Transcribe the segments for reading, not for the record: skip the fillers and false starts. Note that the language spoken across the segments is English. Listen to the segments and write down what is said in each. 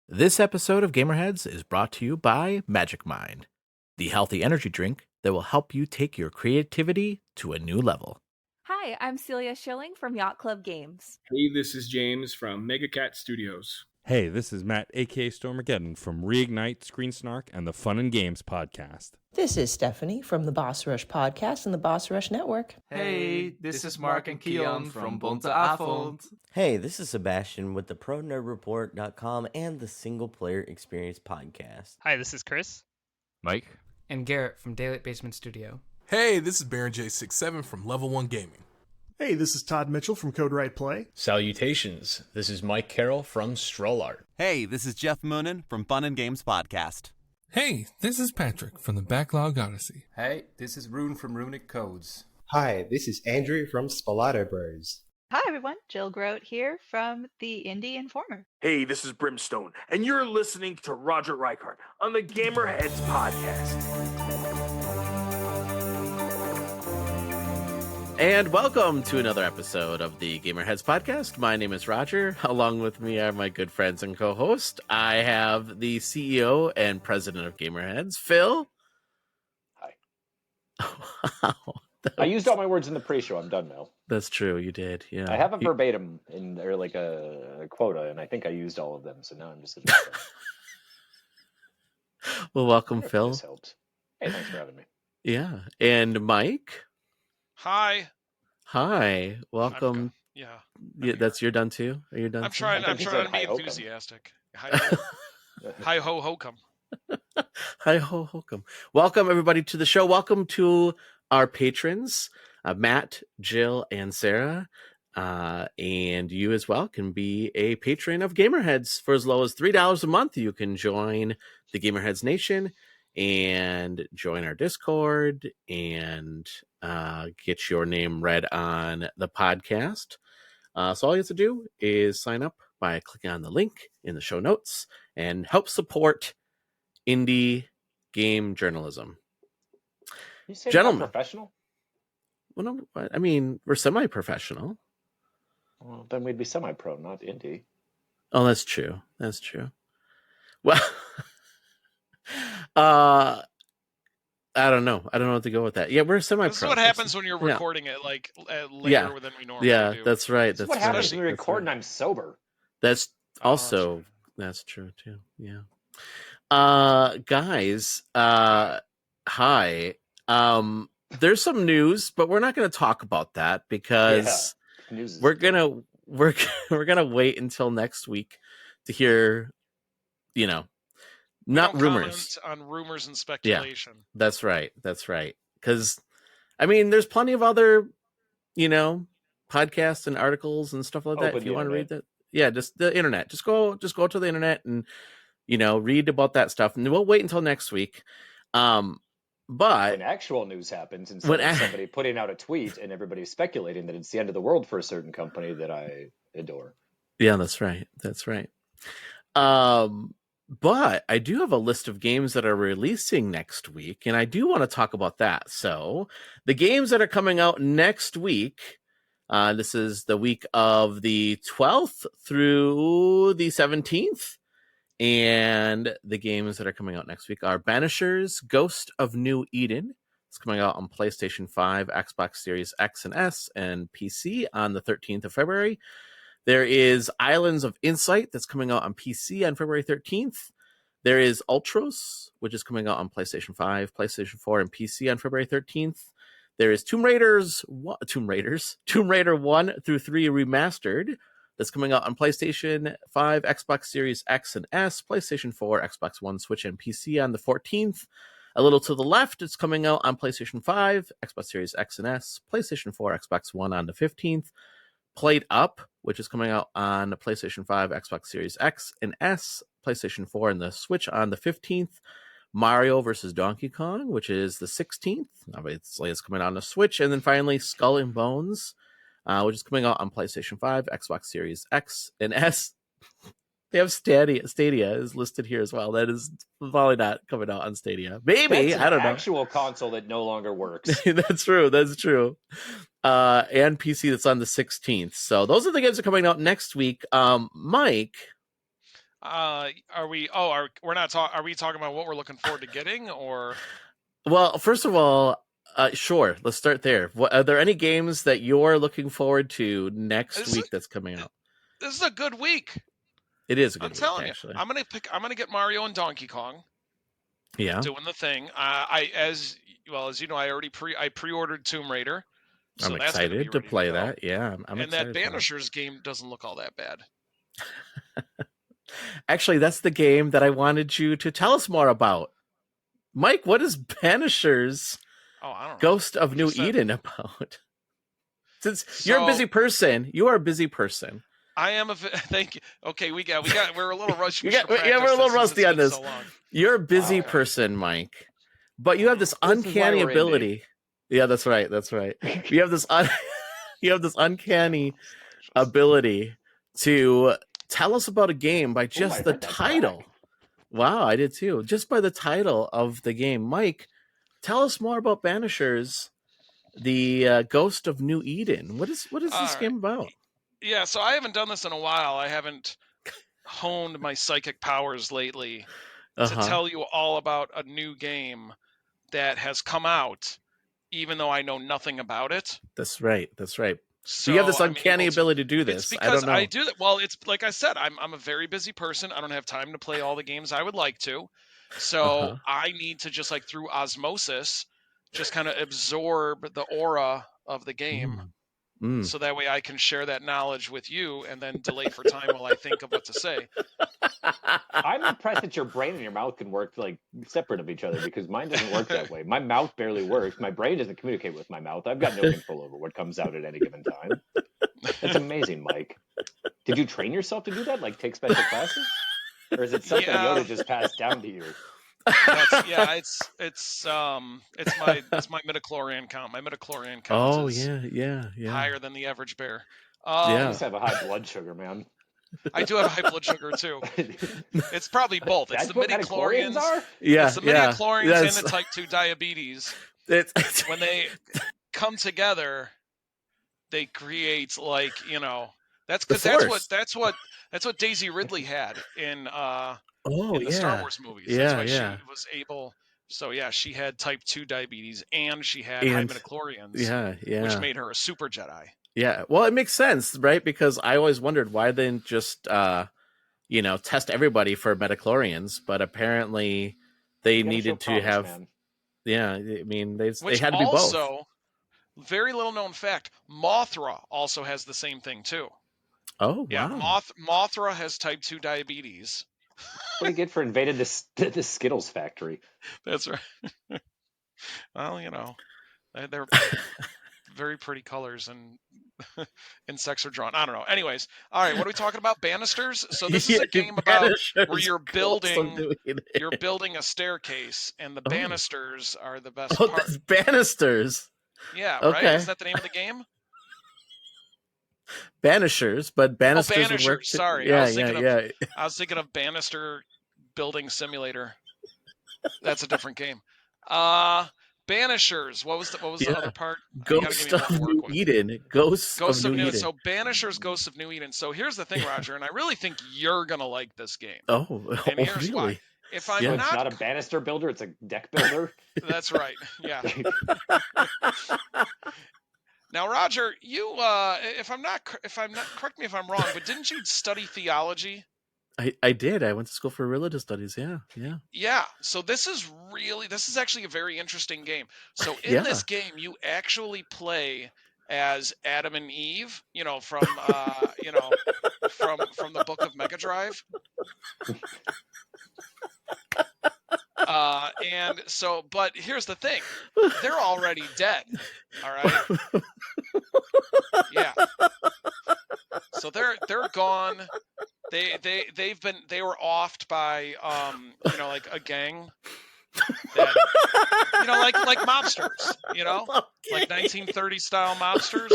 This episode of Gamerheads is brought to you by Magic Mind, the healthy energy drink that will help you take your creativity to a new level. Hi, I'm Celia Schilling from Yacht Club Games. Hey, this is James from Mega Cat Studios. Hey, this is Matt, aka Stormageddon from Reignite, Screen Snark, and the Fun and Games podcast. This is Stephanie from the Boss Rush podcast and the Boss Rush Network. Hey, this is Mark and Keon from Bonte Avond. Hey, this is Sebastian with the ProNerdReport.com and the Single Player Experience podcast. Hi, this is Chris. Mike. And Garrett from Daylight Basement Studio. Hey, this is Baron J67 from Level 1 Gaming. Hey, this is Todd Mitchell from Code Right Play. Salutations, this is Mike Carroll from Stroll Art. Hey, this is Jeff Moonen from Fun and Games Podcast. Hey, this is Patrick from the Backlog Odyssey. Hey, this is Rune from Runic Codes. Hi, this is Andrew from Spalato Bros. Hi everyone, Jill Grote here from the Indie Informer. Hey, this is Brimstone, and you're listening to Roger Reichart on the Gamerheads Podcast. And welcome to another episode of the Gamerheads Podcast. My name is Roger. Along with me are my good friends and co-host. I have the CEO and president of Gamerheads, Phil. Hi. Wow. I used all my words in the pre-show. I'm done now. That's true. You did. Yeah. I have a verbatim or like a quota, and I think I used all of them. So now I'm just. Well, welcome, Phil. This helps. Hey, thanks for having me. Yeah, and Mike. Hi, welcome. Yeah, that's you're done too. Are you done? I'm trying to be enthusiastic. Hi ho ho come. Hi ho ho come. Welcome everybody to the show. Welcome to our patrons, Matt, Jill, and Sarah. And you as well can be a patron of Gamerheads for as low as $3 a month. You can join the Gamerheads Nation and join our Discord and get your name read on the podcast. So all you have to do is sign up by clicking on the link in the show notes and help support indie game journalism. You say Gentlemen, professional? Well, no, I mean, we're semi-professional. Well, then we'd be semi-pro, not indie. Oh, that's true. That's true. Well, I don't know. I don't know what to go with that. Yeah, we're semi-pro. This is what happens when you're recording it like later than we normally do. Yeah, that's right. That's what happens when we record and I'm sober. That's also that's true too. Yeah. Guys, hi. There's some news, but we're not going to talk about that because we're gonna wait until next week to hear, not rumors on rumors and speculation. Yeah, that's right. Because, I mean, there's plenty of other, podcasts and articles and stuff like that. If you want to read that, yeah, just the internet. Just go to the internet and read about that stuff. And we'll wait until next week. But when actual news happens, instead of somebody putting out a tweet and everybody's speculating that it's the end of the world for a certain company that I adore. Yeah, that's right. But I do have a list of games that are releasing next week, and I do want to talk about that. So the games that are coming out next week, this is the week of the 12th through the 17th. And the games that are coming out next week are Banishers, Ghost of New Eden. It's coming out on PlayStation 5, Xbox Series X and S, and PC on the 13th of February. There is Islands of Insight that's coming out on PC on February 13th. There is Ultros, which is coming out on PlayStation 5, PlayStation 4, and PC on February 13th. There is Tomb Raider 1 through 3 Remastered. That's coming out on PlayStation 5, Xbox Series X and S, PlayStation 4, Xbox One, Switch, and PC on the 14th. A little to the left, it's coming out on PlayStation 5, Xbox Series X and S, PlayStation 4, Xbox One on the 15th. Played Up, which is coming out on PlayStation 5, Xbox Series X and S, PlayStation 4, and the Switch on the 15th. Mario vs. Donkey Kong, which is the 16th. Obviously, it's coming out on the Switch. And then finally, Skull and Bones, which is coming out on PlayStation 5, Xbox Series X and S. They have Stadia is listed here as well. That is probably not coming out on Stadia. Maybe, I don't know. Actual console that no longer works. That's true. And PC that's on the 16th. So those are the games that are coming out next week. Mike? Are we? Oh, we're not talking. Are we talking about what we're looking forward to getting, or? Well, first of all, sure. Let's start there. Are there any games that you're looking forward to next week that's coming out? This is a good week. It is a good I'm week, telling actually. you. I'm gonna get Mario and Donkey Kong. Yeah. Doing the thing. As you know, I pre-ordered Tomb Raider. So I'm that's excited to play that. Yeah, I'm and excited. that Banishers game doesn't look all that bad. Actually, that's the game that I wanted you to tell us more about. Mike, what is Banishers Ghost of New Eden about? Since you're a busy person, you are a busy person. I am thank you. Okay, we're a little rusty. We're a little rusty on this. You're a busy person, Mike, but you have this uncanny ability. Yeah, that's right. You have this uncanny ability to tell us about a game by just the title. Wow, I did too. Just by the title of the game. Mike, tell us more about Banishers, the Ghost of New Eden. What is this game about? Yeah, so I haven't done this in a while. I haven't honed my psychic powers lately to tell you all about a new game that has come out, even though I know nothing about it. That's right. So you have this uncanny ability to do this. It's because I don't know. I do that. Well, it's like I said, I'm a very busy person. I don't have time to play all the games I would like to. So I need to just like through osmosis, just kind of absorb the aura of the game. So that way I can share that knowledge with you and then delay for time while I think of what to say. I'm impressed that your brain and your mouth can work like separate of each other because mine doesn't work that way. My mouth barely works. My brain doesn't communicate with my mouth. I've got no control over what comes out at any given time. That's amazing, Mike. Did you train yourself to do that? Like take special classes? Or is it something Yoda just passed down to you? It's my midichlorian count. My midichlorian count is higher than the average bear. I just have a high blood sugar, man. I do have high blood sugar too. It's probably both. It's the midichlorians. Yeah, it's the midichlorians and the type 2 diabetes. It's when they come together, they create like that's what Daisy Ridley had in the Star Wars movies. That's why she was able. So she had type 2 diabetes and she had high midichlorians. Which made her a super Jedi. Yeah, well, it makes sense, right? Because I always wondered why they didn't just, test everybody for midichlorians, but apparently they needed to have. Man. Yeah, I mean, they had to do both. Also, very little known fact: Mothra also has the same thing too. Oh, yeah, wow. Mothra has type 2 diabetes. What do you get for invading the Skittles factory? That's right. Well, they're very pretty colors and insects are drawn. I don't know. Anyways, all right. What are we talking about? Banisters. So this is a game about where you're building a staircase, and the banisters are the best part. That's banisters. Yeah. Right. Is that the name of the game? Banishers, but banisters would work. Sorry. Yeah, I was thinking of Banister Building Simulator. That's a different game. Banishers. What was the other part? Ghost of New Eden. Ghost of New Eden. So Banishers, Ghosts of New Eden. So here's the thing, Roger, and I really think you're gonna like this game. And here's why. If I'm it's not a banister builder, it's a deck builder. That's right. Yeah. Now, Roger, you if I'm not correct me if I'm wrong, but didn't you study theology? I did. I went to school for religious studies. Yeah. Yeah. So this is actually a very interesting game. So in this game, you actually play as Adam and Eve, from from the book of Mega Drive. And so, but here's the thing: they're already dead. All right. Yeah. So they're gone. They were offed by like a gang that like mobsters, like 1930s style mobsters,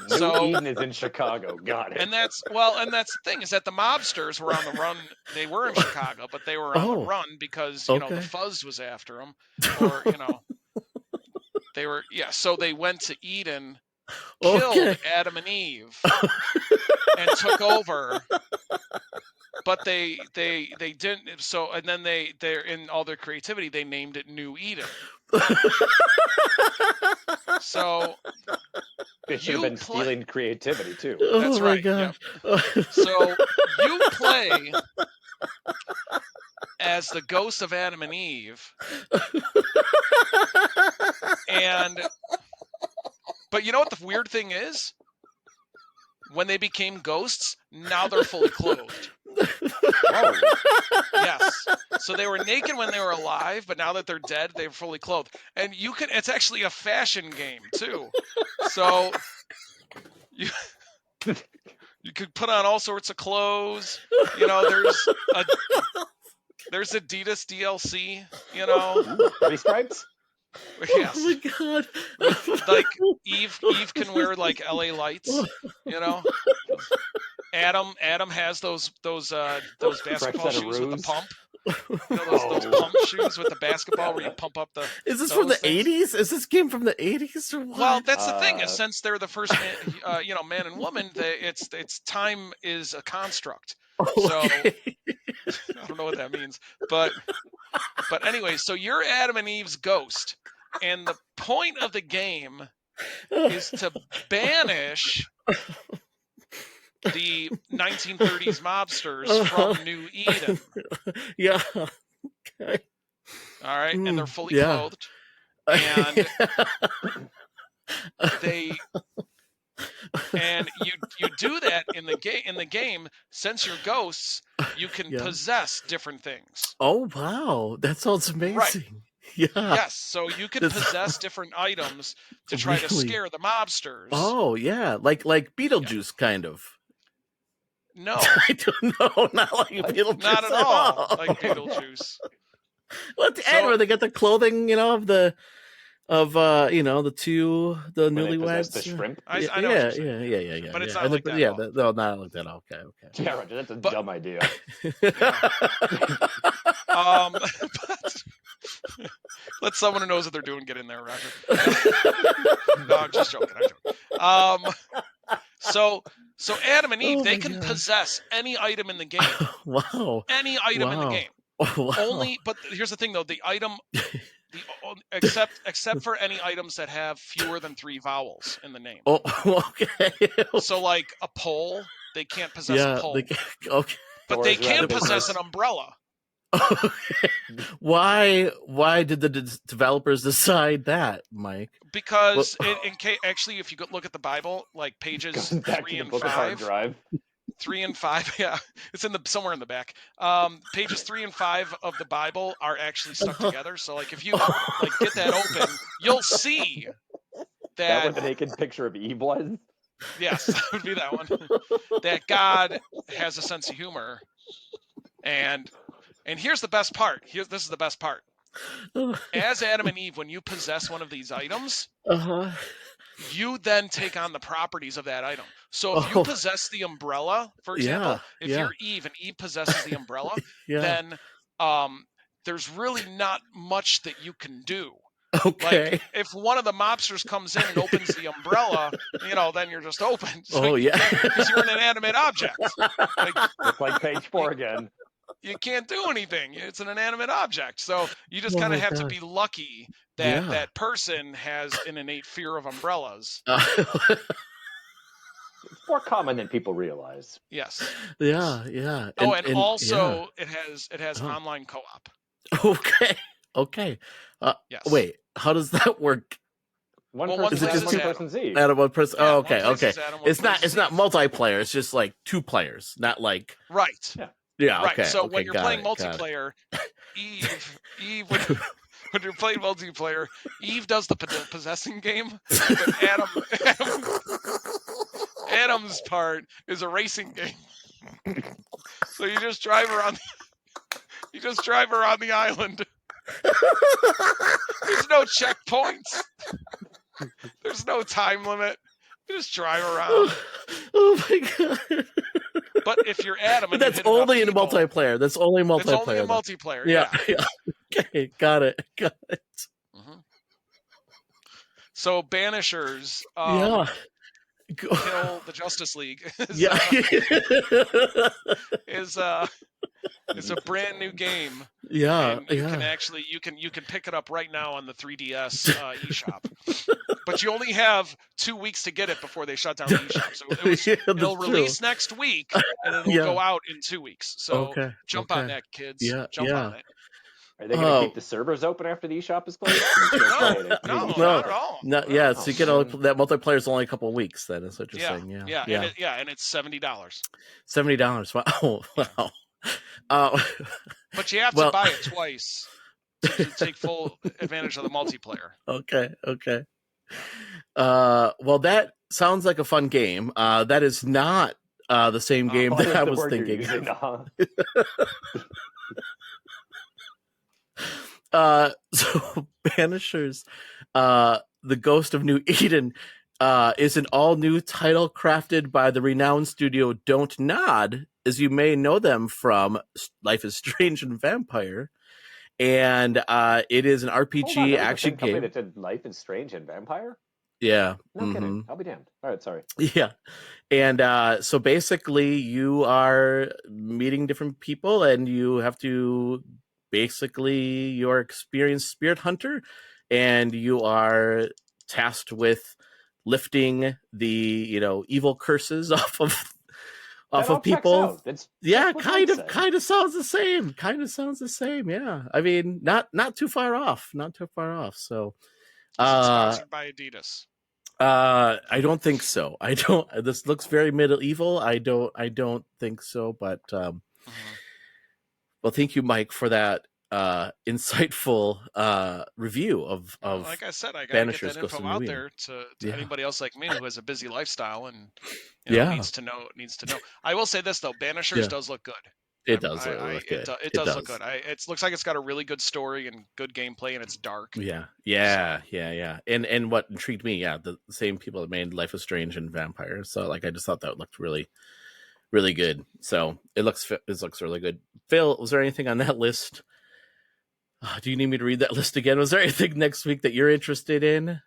So Eden is in Chicago. Got it. And that's the thing is that the mobsters were on the run. They were in Chicago, but they were on the run because the fuzz was after them, or they were So they went to Eden, killed Adam and Eve, and took over. but they didn't. So and then they're in all their creativity, they named it New Eden. So It should have been stealing creativity too. That's right. God. Yep. So you play as the ghosts of Adam and Eve, but you know what the weird thing is? When they became ghosts, now they're fully clothed. Oh. Yes. So they were naked when they were alive, but now that they're dead, they're fully clothed. And it's actually a fashion game too. So you could put on all sorts of clothes. You know, there's Adidas DLC, you know. Three stripes? Yes. Oh my God. Like Eve can wear like LA lights, you know. Adam has those basketball shoes with the pump. You know, those pump shoes with the basketball where you pump up the. Is this from the 80s? Is this game from the 80s or what? Well, that's the thing. Is since they're the first, man and woman, it's time is a construct. Okay. So I don't know what that means, but anyway, so you're Adam and Eve's ghost, and the point of the game is to banish the 1930s mobsters from New Eden. Yeah. Okay. All right, and they're fully clothed, and you do that in the game. Since you're ghosts, you can possess different things. Oh wow, that sounds amazing. Right. Yeah. Yes, so you can possess different items to try to scare the mobsters. Oh yeah, like Beetlejuice kind of. No, I don't know. Not like Beetlejuice. Not at all like Beetlejuice. Well, at the end where they get the clothing, of the newlyweds. The shrimp. I know. Yeah. But it's yeah. not like that. Yeah, no, not like that. Okay. Yeah, Roger, that's a dumb idea. But let someone who knows what they're doing get in there, Roger. No, I'm just joking. So Adam and Eve, they can possess any item in the game. Wow. Any item in the game. Wow. Only, but here's the thing though: the item, except for any items that have fewer than 3 vowels in the name. Oh, okay. So like a pole, they can't possess a pole. Okay. But they can possess an umbrella. Okay. Why did the developers decide that, Mike? Because actually, if you look at the Bible, like pages 3 and 5, 3 and 5, yeah, it's somewhere in the back. Pages 3 and 5 of the Bible are actually stuck together. So, like, if you get that open, you'll see that what the naked picture of Eve was. Yes, that would be that one. That God has a sense of humor, and here's the best part. This is the best part. As Adam and Eve, when you possess one of these items, you then take on the properties of that item. So if you possess the umbrella, for example, if you're Eve and Eve possesses the umbrella, then there's really not much that you can do. Okay. Like if one of the mobsters comes in and opens the umbrella, then you're just open. So because you're an inanimate object. It's like page 4 again. You can't do anything. It's an inanimate object. So you just kind of have to be lucky that that person has an innate fear of umbrellas. It's more common than people realize. Yes. Yeah. And also it has online co-op. Okay. Yes. Wait, how does that work? One person's Eve. Adam, one person. Yeah, okay. Adam, It's not multiplayer. It's just like 2 players, not like. Right. Yeah. Right. Okay. So when you're playing it, multiplayer, Eve, when you're playing multiplayer, Eve does the possessing game, but Adam's part is a racing game. So you just drive around the island. There's no checkpoints. There's no time limit. You just drive around. Oh my god. But if you're Adam, but that's only in multiplayer. That's only multiplayer. It's only in multiplayer. Yeah. Okay, got it. Mm-hmm. So Banishers. kill the Justice League is a brand new game. Yeah, and you can pick it up right now on the 3DS eShop. But you only have 2 weeks to get it before they shut down the eShop. So it'll release next week, and it'll go out in 2 weeks. So jump on that, kids. Jump on it. Are they going to keep the servers open after the eShop is closed? No, not at all. So you get that multiplayer is only a couple of weeks. Then is what you're saying. And it's $70. $70. Wow. But you have to buy it twice to take full advantage of the multiplayer. Okay. Well, that sounds like a fun game. That is not the same game that I was thinking. So Banishers, The Ghost of New Eden, is an all-new title crafted by the renowned studio Don't Nod, as you may know them from Life is Strange and Vampire. And it is an RPG action game. That did Life is Strange and Vampire? Yeah. No kidding. I'll be damned. All right, sorry. Yeah. And so basically you are meeting different people, and you have to you're experienced spirit hunter, and you are tasked with lifting the evil curses off of people. Kind of sounds the same. Yeah, I mean, not too far off. So sponsored by Adidas. I don't think so. This looks very medieval. I don't think so, but well, thank you, Mike, for that insightful review of like I said, I gotta Banishers, get that info out there to anybody else like me who has a busy lifestyle and needs to know. I will say this though, Banishers does look good. It does look good. It does look good. It looks like it's got a really good story and good gameplay, and it's dark. Yeah. And what intrigued me, the same people that made Life is Strange and Vampire. So I just thought that looked really, really good. So it looks really good. Phil, was there anything on that list? Do you need me to read that list again? Was there anything next week that you're interested in?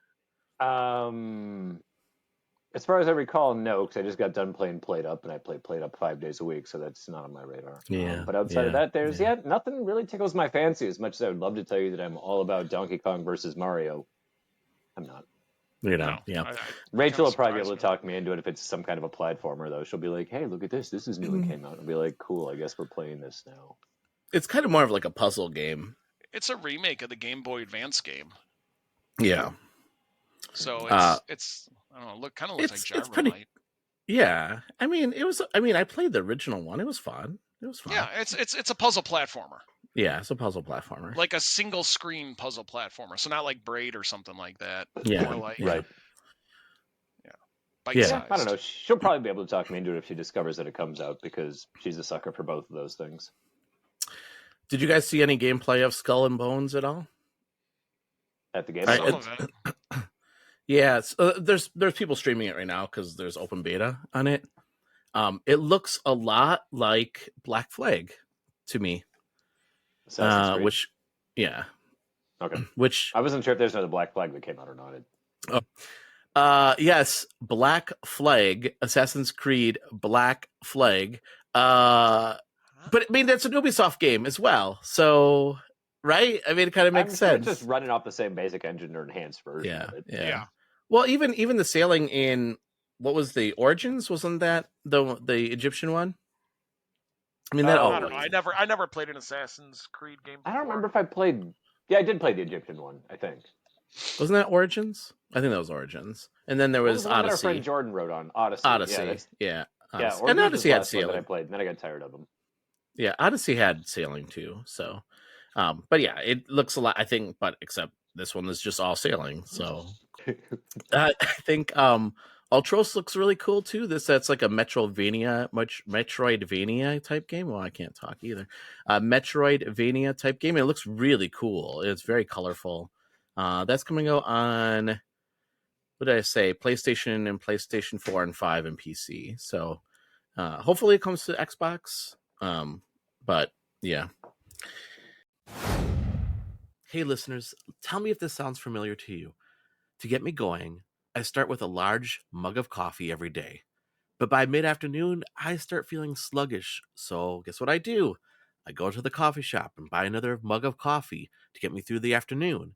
As far as I recall, no, because I just got done playing Played Up, and I play Played Up 5 days a week, so that's not on my radar. But outside of that, there's nothing really tickles my fancy as much as I would love to tell you that I'm all about Donkey Kong versus Mario. I'm not. You're not. Yeah. Rachel will probably be able to talk me into it if it's some kind of a platformer, though. She'll be like, "Hey, look at this! This is new and came out." I'll be like, "Cool, I guess we're playing this now." It's kind of more of like a puzzle game. It's a remake of the Game Boy Advance game. Yeah. So it's I don't know, looks like Gyro Light. Yeah. I mean, I played the original one. It was fun. Yeah, it's a puzzle platformer. Yeah, it's a puzzle platformer. Like a single screen puzzle platformer. So not like Braid or something like that. Yeah. More like, right. Bite-sized. I don't know. She'll probably be able to talk me into it if she discovers that it comes out, because she's a sucker for both of those things. Did you guys see any gameplay of Skull and Bones at all? At the game? Yeah, there's people streaming it right now because there's open beta on it. It looks a lot like Black Flag to me. Which which I wasn't sure if there's another Black Flag that came out or not. Yes, Black Flag, Assassin's Creed Black Flag. But I mean, that's an Ubisoft game as well, so right? I mean, it kind of makes sense. It's just running off the same basic engine or enhanced version of it. Yeah. Well, even the sailing in what was the Origins? Wasn't that the Egyptian one? I mean, I don't know. I never played an Assassin's Creed game before. I don't remember if I played. Yeah, I did play the Egyptian one, I think. Wasn't that Origins? I think that was Origins. And then there was Odyssey. Our friend Jordan wrote on Odyssey. Yeah. Odyssey. And Odyssey had sailing. That I played, and then I got tired of them. Yeah, Odyssey had sailing too. So, but yeah, it looks a lot. I think, but except this one is just all sailing. So, I think Ultros looks really cool too. That's like a Metroidvania type game. Well, I can't talk either. Metroidvania type game. It looks really cool. It's very colorful. That's coming out on, what did I say? PlayStation and PlayStation 4 and 5 and PC. So hopefully it comes to Xbox. But yeah. Hey listeners, tell me if this sounds familiar to you. To get me going, I start with a large mug of coffee every day. But by mid-afternoon, I start feeling sluggish. So guess what I do? I go to the coffee shop and buy another mug of coffee to get me through the afternoon.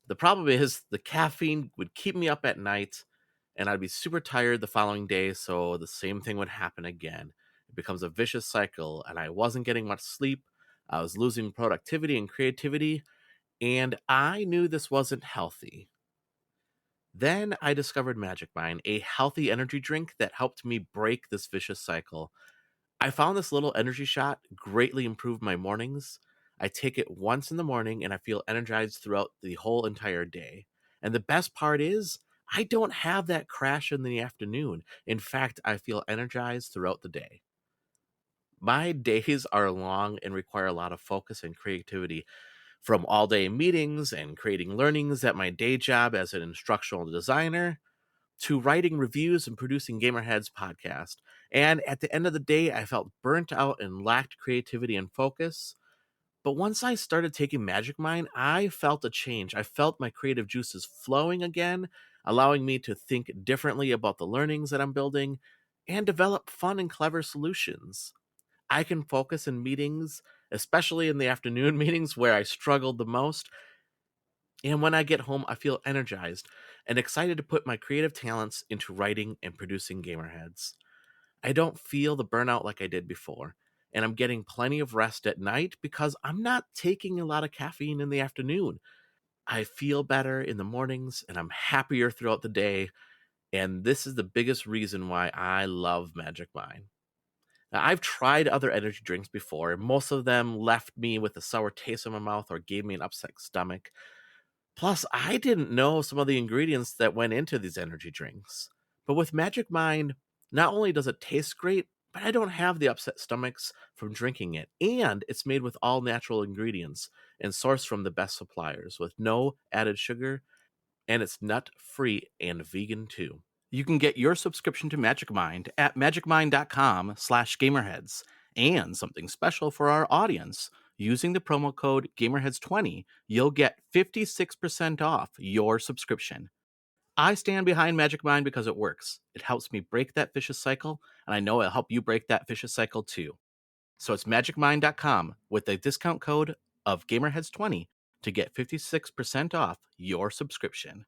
The problem is the caffeine would keep me up at night, and I'd be super tired the following day, so the same thing would happen again. It becomes a vicious cycle, and I wasn't getting much sleep. I was losing productivity and creativity, and I knew this wasn't healthy. Then I discovered Magic Mind, a healthy energy drink that helped me break this vicious cycle. I found this little energy shot greatly improved my mornings. I take it once in the morning and I feel energized throughout the whole entire day. And the best part is, I don't have that crash in the afternoon. In fact, I feel energized throughout the day. My days are long and require a lot of focus and creativity, from all-day meetings and creating learnings at my day job as an instructional designer, to writing reviews and producing Gamerheads Podcast. And at the end of the day, I felt burnt out and lacked creativity and focus. But once I started taking Magic Mind, I felt a change. I felt my creative juices flowing again, allowing me to think differently about the learnings that I'm building and develop fun and clever solutions. I can focus in meetings, especially in the afternoon meetings where I struggled the most. And when I get home, I feel energized and excited to put my creative talents into writing and producing Gamerheads. I don't feel the burnout like I did before, and I'm getting plenty of rest at night because I'm not taking a lot of caffeine in the afternoon. I feel better in the mornings, and I'm happier throughout the day, and this is the biggest reason why I love Magic Mind. Now, I've tried other energy drinks before, and most of them left me with a sour taste in my mouth or gave me an upset stomach. Plus, I didn't know some of the ingredients that went into these energy drinks. But with Magic Mind, not only does it taste great, but I don't have the upset stomachs from drinking it. And it's made with all natural ingredients and sourced from the best suppliers with no added sugar. And it's nut-free and vegan too. You can get your subscription to Magic Mind at magicmind.com/gamerheads. And something special for our audience. Using the promo code GamerHeads20, you'll get 56% off your subscription. I stand behind Magic Mind because it works. It helps me break that vicious cycle, and I know it'll help you break that vicious cycle too. So it's magicmind.com with the discount code of GamerHeads20 to get 56% off your subscription.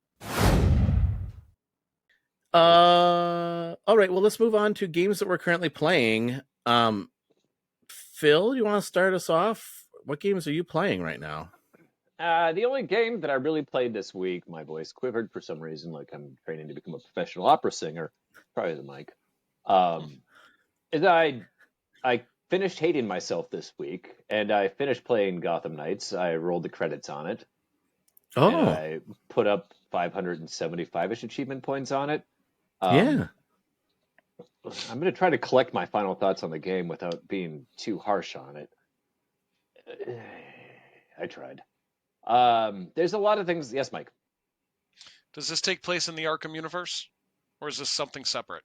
All right, well, let's move on to games that we're currently playing. Phil, you want to start us off? What games are you playing right now? The only game that I really played this week, my voice quivered for some reason, like I'm training to become a professional opera singer, probably the mic, is I finished hating myself this week, and I finished playing Gotham Knights. I rolled the credits on it. Oh. And I put up 575-ish achievement points on it. Yeah. I'm going to try to collect my final thoughts on the game without being too harsh on it. I tried. There's a lot of things. Yes, Mike. Does this take place in the Arkham universe, or is this something separate?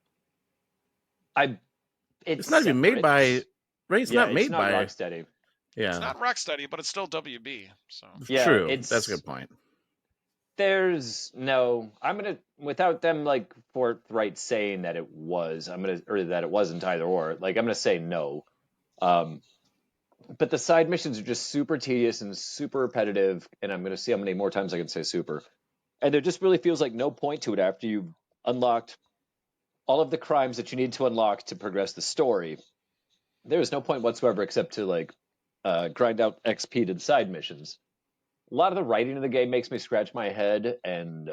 It's not even made by. Right? It's not made by Rocksteady. Yeah, it's not Rocksteady, but it's still WB. So yeah, true. That's a good point. There's no. I'm gonna, without them like forthright saying that it was. Or that it wasn't either or. Like I'm gonna say no. But the side missions are just super tedious and super repetitive, and I'm gonna see how many more times I can say super. And there just really feels like no point to it after you've unlocked all of the crimes that you need to unlock to progress the story. There is no point whatsoever except to like grind out XP to the side missions. A lot of the writing in the game makes me scratch my head and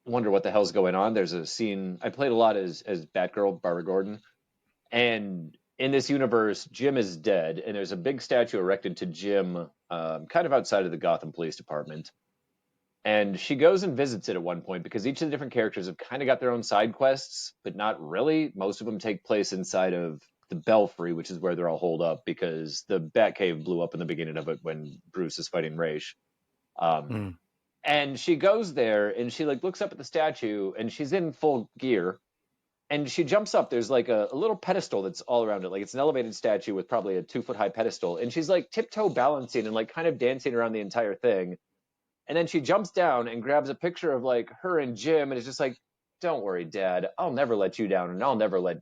wonder what the hell's going on. There's a scene I played a lot as Batgirl, Barbara Gordon, and in this universe, Jim is dead, and there's a big statue erected to Jim, kind of outside of the Gotham Police Department. And she goes and visits it at one point because each of the different characters have kind of got their own side quests, but not really. Most of them take place inside of the Belfry, which is where they're all holed up because the Batcave blew up in the beginning of it when Bruce is fighting Ra's. And she goes there and she like looks up at the statue and she's in full gear. And she jumps up. There's like a little pedestal that's all around it. Like it's an elevated statue with probably a 2-foot high pedestal. And she's like tiptoe balancing and like kind of dancing around the entire thing. And then she jumps down and grabs a picture of like her and Jim, and it's just like, don't worry, Dad, I'll never let you down, and I'll never let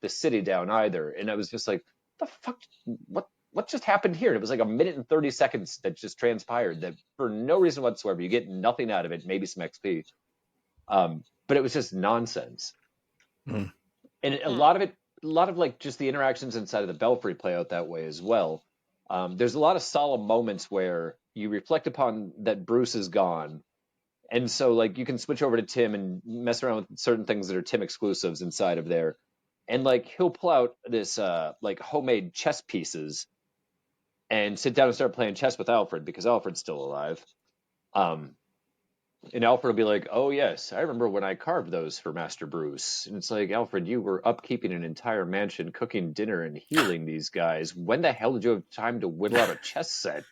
the city down either. And I was just like, the fuck, what just happened here? And it was like 1 minute and 30 seconds that just transpired that for no reason whatsoever. You get nothing out of it, maybe some XP. But it was just nonsense. And a lot of like just the interactions inside of the Belfry play out that way as well. There's a lot of solemn moments where you reflect upon that Bruce is gone. And so like you can switch over to Tim and mess around with certain things that are Tim exclusives inside of there. And like he'll pull out this like homemade chess pieces and sit down and start playing chess with Alfred because Alfred's still alive. And Alfred will be like, oh, yes, I remember when I carved those for Master Bruce. And it's like, Alfred, you were upkeeping an entire mansion, cooking dinner and healing these guys. When the hell did you have time to whittle out a chess set?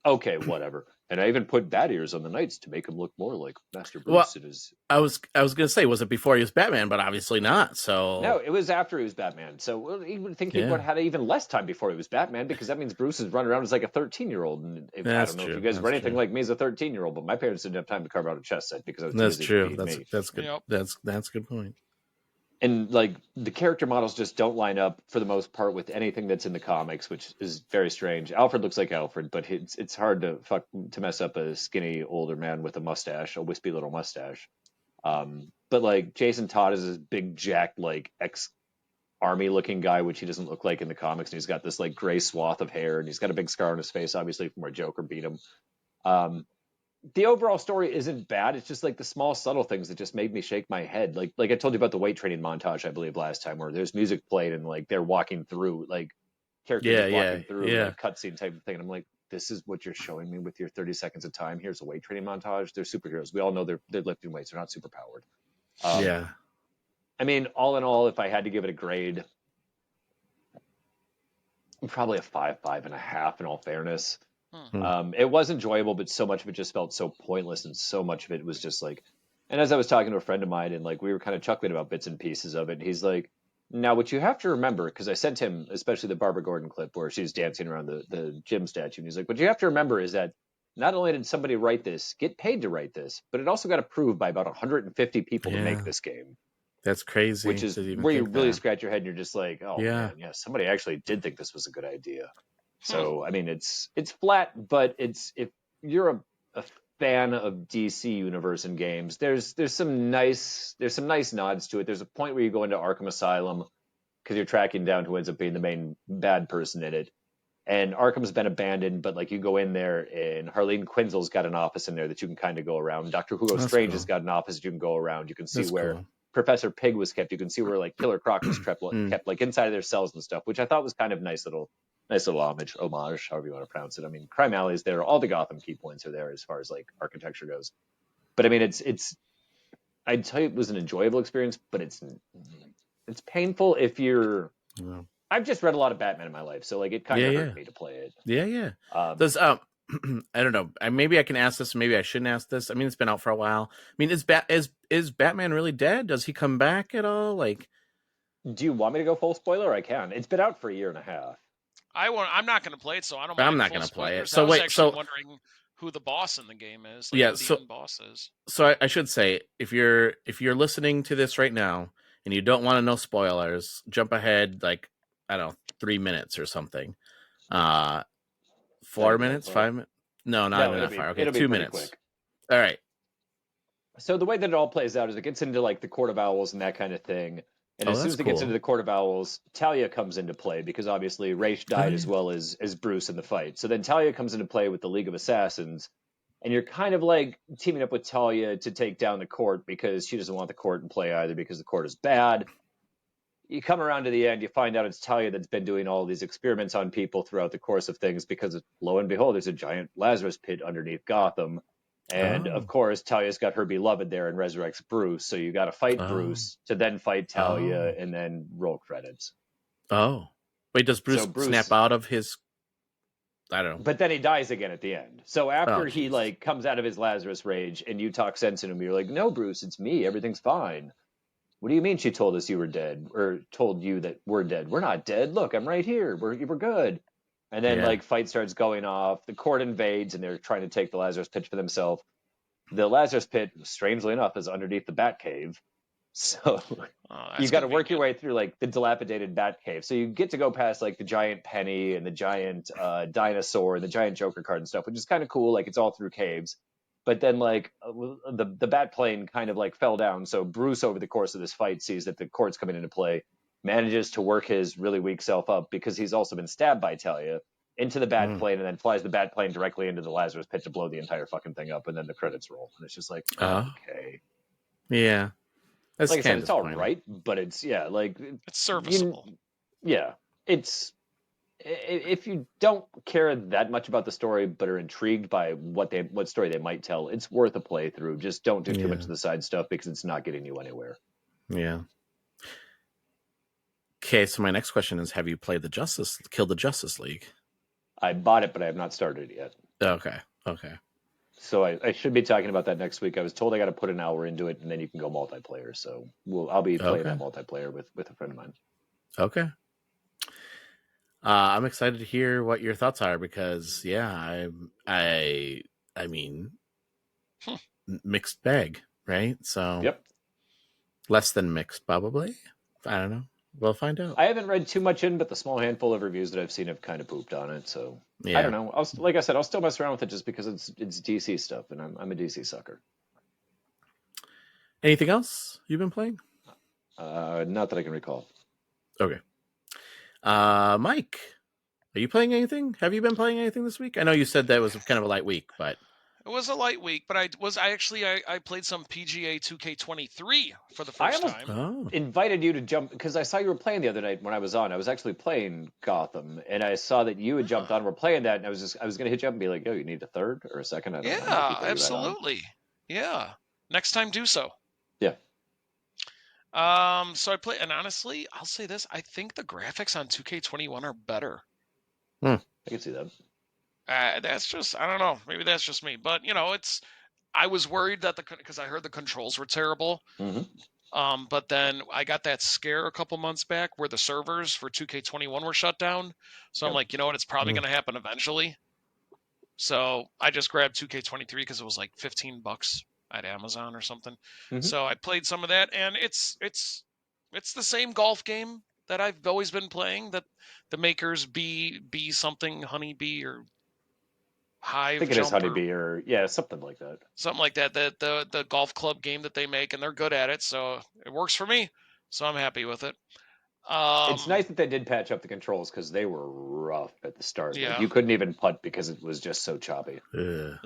Okay, whatever. And I even put bat ears on the knights to make him look more like Master Bruce. I was going to say, was it before he was Batman? But obviously not. So no, it was after he was Batman. So you would think he would have had even less time before he was Batman, because that means Bruce is running around as like a 13-year-old. And I don't know if you guys were anything like me as a 13-year-old, but my parents didn't have time to carve out a chess set because I was too busy to feed me. That's good. Yep. That's a good point. And like the character models just don't line up for the most part with anything that's in the comics, which is very strange. Alfred looks like Alfred, but it's hard to mess up a skinny older man with a mustache, a wispy little mustache. But like Jason Todd is this big jacked like ex-army looking guy, which he doesn't look like in the comics, and he's got this like gray swath of hair, and he's got a big scar on his face, obviously from where Joker beat him. The overall story isn't bad. It's just like the small subtle things that just made me shake my head. Like I told you about the weight training montage, I believe last time, where there's music played and like they're walking through, like characters walking through like cutscene type of thing. And I'm like, this is what you're showing me with your 30 seconds of time. Here's a weight training montage. They're superheroes. We all know they're lifting weights. They're not super powered. I mean, all in all, if I had to give it a grade, probably a 5.5 in all fairness. It was enjoyable, but so much of it just felt so pointless, and so much of it was just like, and as I was talking to a friend of mine, and like we were kind of chuckling about bits and pieces of it, and he's like, now what you have to remember, because I sent him especially the Barbara Gordon clip where she's dancing around the gym statue, and he's like, what you have to remember is that not only did somebody write this, get paid to write this, but it also got approved by about 150 people to make this game. That's crazy. Which is where you really scratch your head and you're just like, oh man, somebody actually did think this was a good idea. So I mean, it's flat, but if you're a fan of DC universe and games, there's some nice nods to it. There's a point where you go into Arkham Asylum because you're tracking down who ends up being the main bad person in it, and Arkham's been abandoned, but like you go in there and Harleen Quinzel's got an office in there that you can kind of go around. Dr. Hugo Strange has got an office you can go around. You can see where Professor Pig was kept. You can see where like Killer Croc was kept like inside of their cells and stuff, which I thought was kind of nice little homage, however you want to pronounce it. I mean, Crime Alley is there. All the Gotham key points are there as far as like architecture goes. But I mean, I'd tell you it was an enjoyable experience, but it's painful if you're. Yeah. I've just read a lot of Batman in my life, so like it kind of hurt me to play it. Yeah. Does I don't know. Maybe I can ask this. Maybe I shouldn't ask this. I mean, it's been out for a while. I mean, is Batman really dead? Does he come back at all? Like, do you want me to go full spoiler? I can. It's been out for 1.5 years. I'm not going to play it, so I don't. I'm not going to play it. So I was wondering who the boss in the game is. Like who the boss is. So I should say, if you're listening to this right now and you don't want to know spoilers, jump ahead like I don't know 3 minutes or something. 4 minutes, 5 minutes? No, not enough. Okay, 2 minutes. Quick. All right. So the way that it all plays out is it gets into like the Court of Owls and that kind of thing. And as soon as it gets into the Court of Owls, Talia comes into play because obviously Ra's died as well as Bruce in the fight. So then Talia comes into play with the League of Assassins, and you're kind of like teaming up with Talia to take down the court because she doesn't want the court in play either because the court is bad. You come around to the end, you find out it's Talia that's been doing all these experiments on people throughout the course of things because lo and behold, there's a giant Lazarus pit underneath Gotham. And of course, Talia's got her beloved there and resurrects Bruce. So you got to fight Bruce to then fight Talia and then roll credits. Oh, wait, does Bruce snap out of his? I don't know. But then he dies again at the end. So after he like comes out of his Lazarus rage and you talk sense into him, you're like, no, Bruce, it's me. Everything's fine. What do you mean she told us you were dead or told you that we're dead? We're not dead. Look, I'm right here. We're good. And then like fight starts going off. The court invades, and they're trying to take the Lazarus Pit for themselves. The Lazarus Pit, strangely enough, is underneath the Bat Cave. So you got to work your way through like the dilapidated Bat Cave. So you get to go past like the giant penny and the giant dinosaur and the giant Joker card and stuff, which is kind of cool. Like it's all through caves. But then like the bat plane kind of like fell down. So Bruce, over the course of this fight, sees that the court's coming into play, manages to work his really weak self up because he's also been stabbed by Talia into the bat plane, and then flies the bat plane directly into the Lazarus Pit to blow the entire fucking thing up. And then the credits roll. And it's just like, okay. Yeah. That's like I said, it's all right, but it's it's serviceable. It's if you don't care that much about the story but are intrigued by what story they might tell, it's worth a playthrough. Just don't do too much of the side stuff because it's not getting you anywhere. Yeah. Okay, so my next question is: have you played Killed the Justice League? I bought it, but I have not started it yet. Okay. So I should be talking about that next week. I was told I got to put an hour into it, and then you can go multiplayer. So I'll be playing that multiplayer with a friend of mine. Okay. I'm excited to hear what your thoughts are because, I mean, mixed bag, right? So, less than mixed, probably. I don't know. We'll find out. I haven't read too much in, but the small handful of reviews that I've seen have kind of pooped on it. So I don't know. Like I said, I'll still mess around with it just because it's DC stuff, and I'm a DC sucker. Anything else you've been playing? Not that I can recall. Okay. Mike, are you playing anything? Have you been playing anything this week? I know you said that was kind of a light week, but it was a light week. But I played some PGA 2K23 for the first time. Invited you to jump because I saw you were playing the other night when I was on. I was actually playing Gotham, and I saw that you had jumped on and were playing that, and I was going to hit you up and be like, "Yo, you need a third or a second?" I don't know. Yeah, absolutely. Yeah, next time do so. Yeah. So I play, and honestly, I'll say this: I think the graphics on 2K21 are better. I can see that. That's just, I don't know. Maybe that's just me, but I was worried that because I heard the controls were terrible. But then I got that scare a couple months back where the servers for 2K21 were shut down. So I'm like, you know what? It's probably going to happen eventually. So I just grabbed 2K23 because it was like $15 at Amazon or something. So I played some of that, and it's the same golf game that I've always been playing. That the makers be something Honeybee or Hive. I think it is Honeybee or something like that. Something like that. The golf club game that they make, and they're good at it, so it works for me. So I'm happy with it. It's nice that they did patch up the controls because they were rough at the start. Yeah. Like, you couldn't even putt because it was just so choppy. And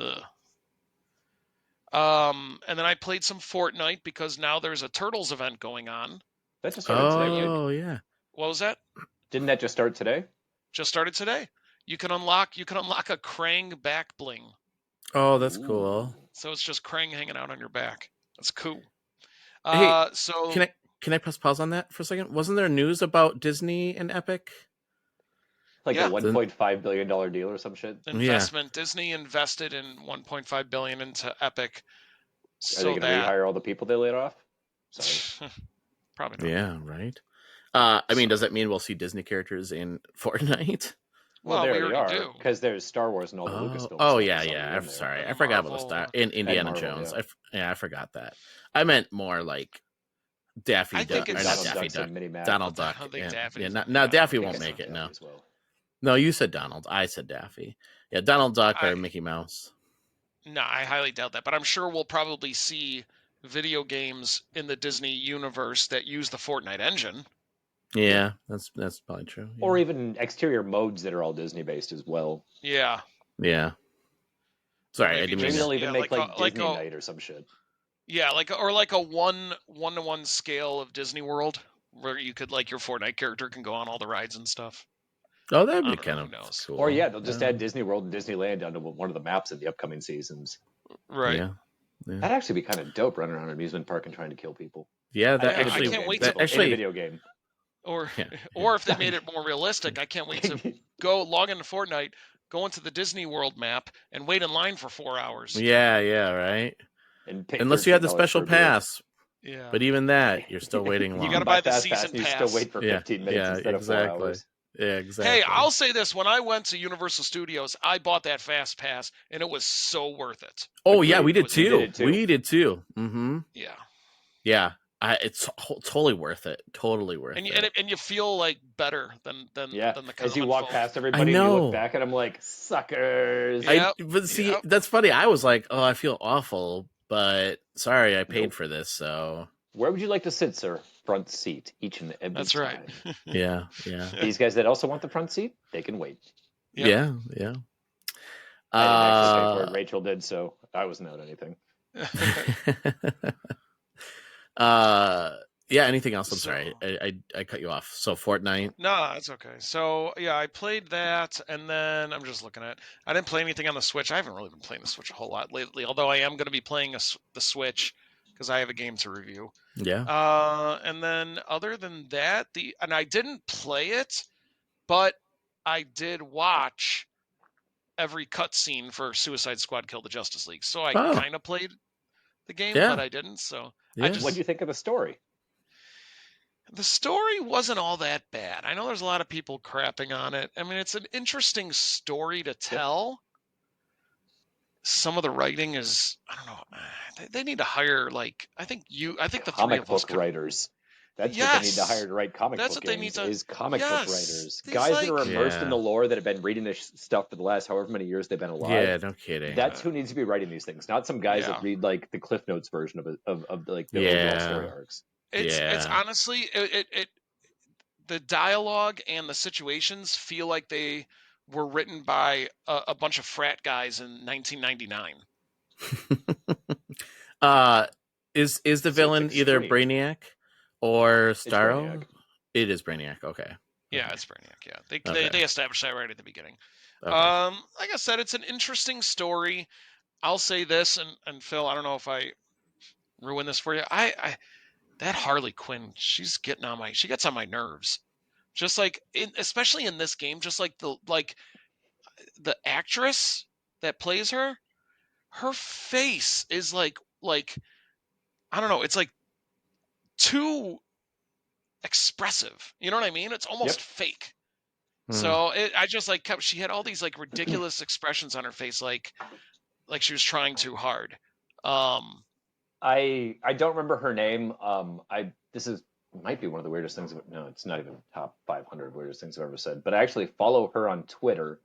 then I played some Fortnite because now there's a Turtles event going on. That just started today. Oh, yeah. What was that? Didn't that just start today? Just started today. You can unlock a Krang back bling. Oh, that's cool. So it's just Krang hanging out on your back. That's cool. Hey, so can I press pause on that for a second? Wasn't there news about Disney and Epic? Like a $1.5 billion deal or some shit? Investment. Yeah. Disney invested in $1.5 billion into Epic. Are they going to rehire all the people they laid off? Sorry. Probably not. Yeah, right. I mean, does that mean we'll see Disney characters in Fortnite? Well, they already are, because there's Star Wars and all the Lucasfilm. Oh, yeah. I'm sorry. I forgot about the Star in Indiana Marvel, Jones. I forgot that. I meant more like Daffy Duck. Or not Daffy Duck. Donald Duck. No, Daffy won't make it, no. No, you said Donald. I said Daffy. Yeah, Donald Duck or Mickey Mouse. No, I highly doubt that. But I'm sure we'll probably see video games in the Disney universe that use the Fortnite engine. Yeah, that's probably true. Yeah. Or even exterior modes that are all Disney based as well. Yeah. Yeah. Sorry, I didn't mean. Maybe they'll even make like Disney Night or some shit. Yeah, like a 1-to-1 scale of Disney World, where you could your Fortnite character can go on all the rides and stuff. Oh, that'd be kind of cool. Or they'll just add Disney World and Disneyland onto one of the maps in the upcoming seasons. Right. Yeah. That'd actually be kind of dope, running around an amusement park and trying to kill people. Yeah, I can't wait to in a video game. Or if they made it more realistic, I can't wait to go log into Fortnite, go into the Disney World map, and wait in line for 4 hours. Yeah, right. Unless you had the special pass. Yeah. But even that, you're still waiting long. You got to buy the season pass. You still wait for 15 minutes instead of 4 hours. Yeah, exactly. Hey, I'll say this: when I went to Universal Studios, I bought that Fast Pass, and it was so worth it. Oh yeah, we did We did too. it too. We did too. Mm-hmm. Yeah. Yeah. It's totally worth it. Totally worth it. And you feel like better than the as you walk folk. past everybody, and you look back at them like suckers. But see, that's funny. I was like, oh, I feel awful, but sorry, I paid for this. So where would you like to sit, sir? Front seat, each and every That's time. right. Yeah. These guys that also want the front seat, they can wait. Yeah. I didn't actually pay for it. Rachel did, so I wasn't out anything. Yeah. Anything else? I'm sorry, I cut you off. So Fortnite. No, that's okay. So yeah, I played that, and then I'm just looking at. I didn't play anything on the Switch. I haven't really been playing the Switch a whole lot lately. Although I am going to be playing the Switch because I have a game to review. Yeah. And then other than that, and I didn't play it, but I did watch every cutscene for Suicide Squad: Kill the Justice League. So I kind of played the game, but I didn't. So what do you think of the story? The story wasn't all that bad. I know there's a lot of people crapping on it. I mean, it's an interesting story to tell. Some of the writing is, I don't know. They need to hire I think the comic three of us book writers. That's what they need to hire to write comic book games. Is comic book writers, guys that are immersed in the lore, that have been reading this stuff for the last however many years they've been alive. Yeah, no kidding. That's who needs to be writing these things, not some guys that read the Cliff Notes version of the overall story arcs. It's honestly the dialogue and the situations feel like they were written by a bunch of frat guys in 1999. Is the villain either Brainiac or Starro? It is Brainiac. Okay. Yeah, it's Brainiac. Yeah, they established that right at the beginning. Okay. Like I said, it's an interesting story. I'll say this, and Phil, I don't know if I ruin this for you. I that Harley Quinn, she gets on my nerves. Just especially in this game, just like the actress that plays her face is like I don't know, it's like too expressive. You know what I mean? It's almost fake. So I just she had all these ridiculous expressions on her face, like she was trying too hard. I don't remember her name. This might be one of the weirdest things. No, it's not even top 500 weirdest things I've ever said. But I actually follow her on Twitter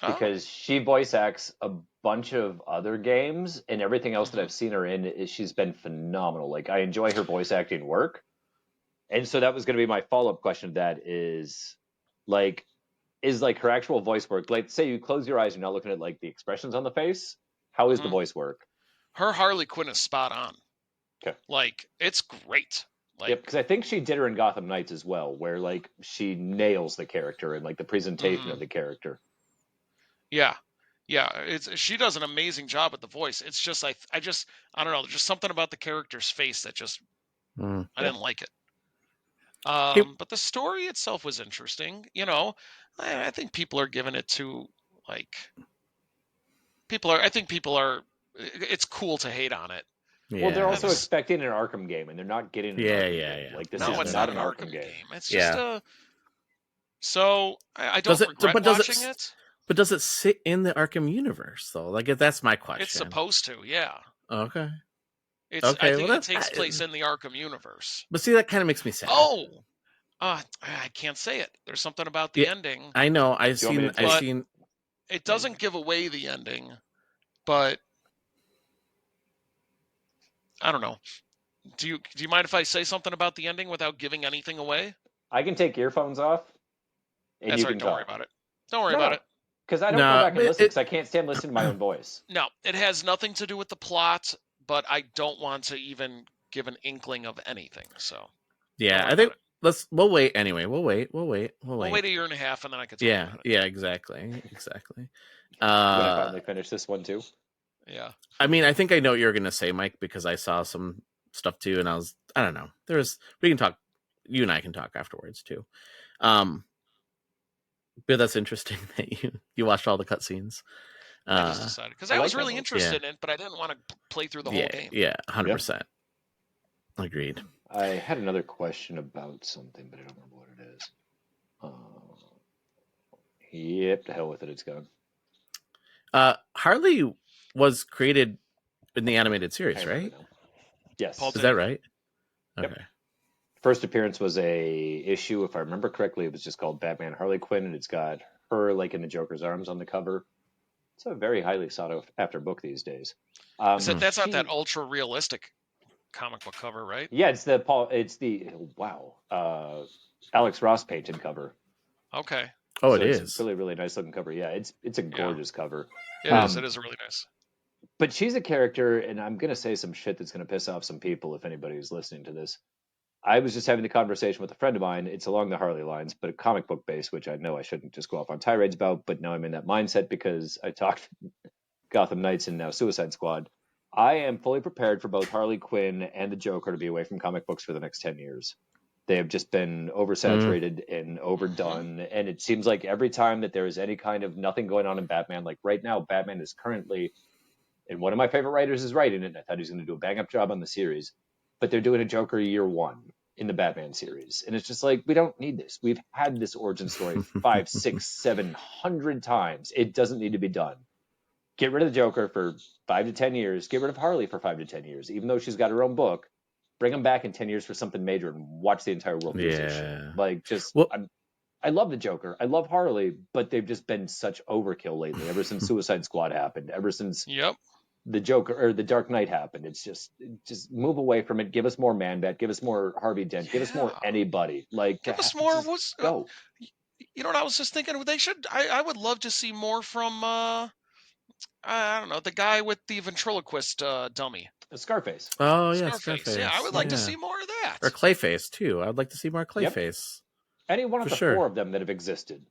because she voice acts a bunch of other games, and everything else that I've seen her in, she's been phenomenal. I enjoy her voice acting work. And so that was going to be my follow-up question to that is her actual voice work, say you close your eyes, you're not looking at the expressions on the face. How is the voice work? Her Harley Quinn is spot on. Okay. It's great. Because I think she did her in Gotham Knights as well, where she nails the character and the presentation of the character. Yeah. She does an amazing job with the voice. It's just I don't know. There's just something about the character's face that just I didn't like it. But the story itself was interesting. I think people are giving it to people are. It's cool to hate on it. Yeah. Well, they're also expecting an Arkham game, and they're not getting. This is not an Arkham game. It's just So I don't regret watching it. But does it sit in the Arkham universe though? That's my question. It's supposed to, yeah. Okay. I think it takes place in the Arkham universe. But see, that kind of makes me sad. Oh, I can't say it. There's something about the ending. I know. I've seen. It doesn't give away the ending, but I don't know. Do you mind if I say something about the ending without giving anything away? I can take earphones off. And That's you right. can Don't talk. worry about it. Don't worry about it. Because I don't go back and listen because I can't stand listening to my own voice. No, it has nothing to do with the plot, but I don't want to even give an inkling of anything. So yeah, I think we'll wait anyway. We'll wait a year and a half, and then I can talk about it. Yeah, exactly. When I finally finish this one too. Yeah. I mean, I think I know what you're gonna say, Mike, because I saw some stuff too, and I don't know. We can talk. You and I can talk afterwards too. But that's interesting that you watched all the cutscenes. I just decided because I was really interested in it, but I didn't want to play through the whole game. Yeah, 100%. Agreed. I had another question about something, but I don't remember what it is. Yep, to hell with it. It's gone. Harley was created in the animated series, right? Yes. Is that right? Okay. Yep. First appearance was a issue, if I remember correctly, it was just called Batman Harley Quinn, and it's got her like in the Joker's arms on the cover. It's a very highly sought after book these days. That's not that ultra realistic comic book cover, right? Yeah, it's the Alex Ross painted cover. Okay. Oh, So it it's is. a really, really nice looking cover. Yeah, it's a gorgeous cover. It is. It is really nice. But she's a character, and I'm going to say some shit that's going to piss off some people if anybody who's listening to this. I was just having the conversation with a friend of mine. It's along the Harley lines, but a comic book base, which I know I shouldn't just go off on tirades about, but now I'm in that mindset because I talked Gotham Knights and now Suicide Squad. I am fully prepared for both Harley Quinn and the Joker to be away from comic books for the next 10 years. They have just been oversaturated and overdone, and it seems like every time that there is any kind of nothing going on in Batman, like right now, Batman is currently, and one of my favorite writers is writing it, and I thought he was going to do a bang-up job on the series, but they're doing a Joker year one in the Batman series. And it's just like, we don't need this. We've had this origin story 5, 6, 700 times. It doesn't need to be done. Get rid of the Joker for 5 to 10 years. Get rid of Harley for 5 to 10 years. Even though she's got her own book, bring them back in 10 years for something major and watch the entire world lose their shit. Like, just, I love the Joker. I love Harley, but they've just been such overkill lately, ever since Suicide Squad happened, ever since the Joker or the Dark Knight happened. It's just move away from it. Give us more Man-Bat. Give us more Harvey Dent. Give us more anybody. Like, give us more. Go. You know what I was just thinking? They should. I would love to see more from. I don't know, the guy with the ventriloquist dummy. Scarface. Oh yeah, Scarface. Yeah, I would like to see more of that. Or Clayface too. I'd like to see more Clayface. Any one of the 4 of them that have existed.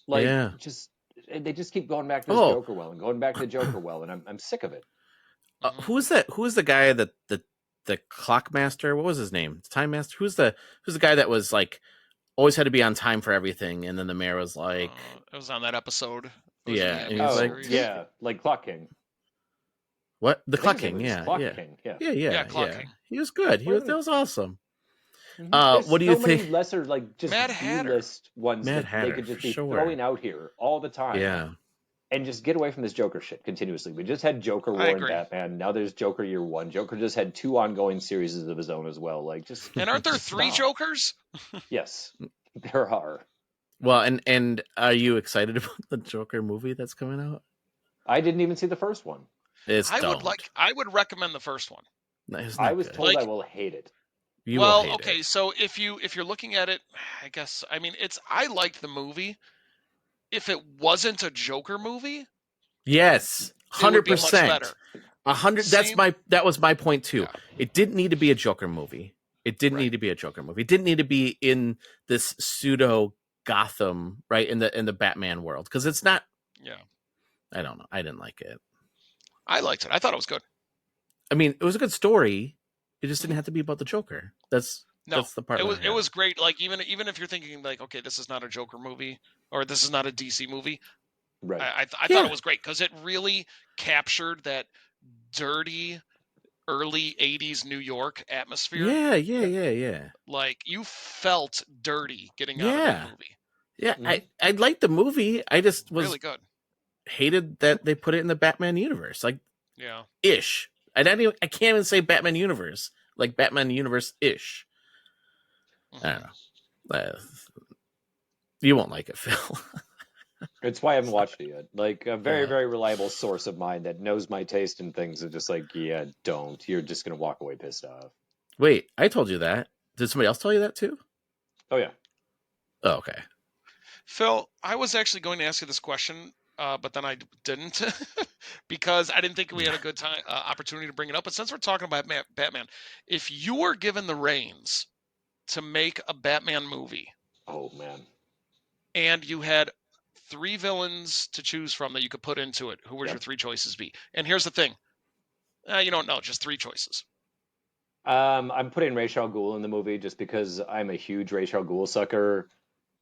Like, they just keep going back to this Joker well and going back to Joker well, and I'm sick of it. Who's that? Who's the guy that the clock master? What was his name? Time master. Who's the guy that was like always had to be on time for everything, and then the mayor was like, it was on that episode. Yeah, and he's like, like Clock King. What? The Clock King? Yeah, Clock King. Yeah. Clock King. He was good. That was awesome. There's what do you so many think? lesser, like, just Mad Hatter. list ones Mad that Hatter, they could just be sure. throwing out here all the time. Yeah. And just get away from this Joker shit continuously. We just had Joker War and Batman. Now there's Joker Year One. Joker just had 2 ongoing series of his own as well. Like, just and aren't there 3 Jokers? Yes, there are. Well, and are you excited about the Joker movie that's coming out? I didn't even see the first one. I would recommend the first one. I was told I will hate it. So if you're looking at it, I guess I liked the movie. If it wasn't a Joker movie, yes, 100%. 100. That was my point too. Yeah. It didn't need to be a Joker movie. It didn't need to be a Joker movie. It didn't need to be in this pseudo Gotham, right, in the Batman world, because it's not. Yeah, I don't know. I didn't like it. I liked it. I thought it was good. I mean, it was a good story. It just didn't have to be about the Joker. That's the part. It was great. Like even if you're thinking like, okay, this is not a Joker movie or this is not a DC movie, right? I thought it was great because it really captured that dirty early 80s New York atmosphere. Yeah. Like you felt dirty getting out of that movie. Yeah, I liked the movie. I just was really good. Hated that they put it in the Batman universe, like ish. I can't even say Batman universe, like Batman universe ish. I don't know. You won't like it, Phil. It's why I haven't watched it yet. Like a very, very reliable source of mine that knows my taste in things is just like, yeah, don't. You're just gonna walk away pissed off. Wait, I told you that. Did somebody else tell you that too? Oh yeah. Oh, okay. Phil, I was actually going to ask you this question, but then I didn't because I didn't think we had a good time opportunity to bring it up. But since we're talking about Batman, if you were given the reins to make a Batman movie, oh man, and you had 3 villains to choose from that you could put into it, who would your 3 choices be? And here's the thing, you don't know, just 3 choices. I'm putting Ra's al Ghul in the movie just because I'm a huge Ra's al Ghul sucker.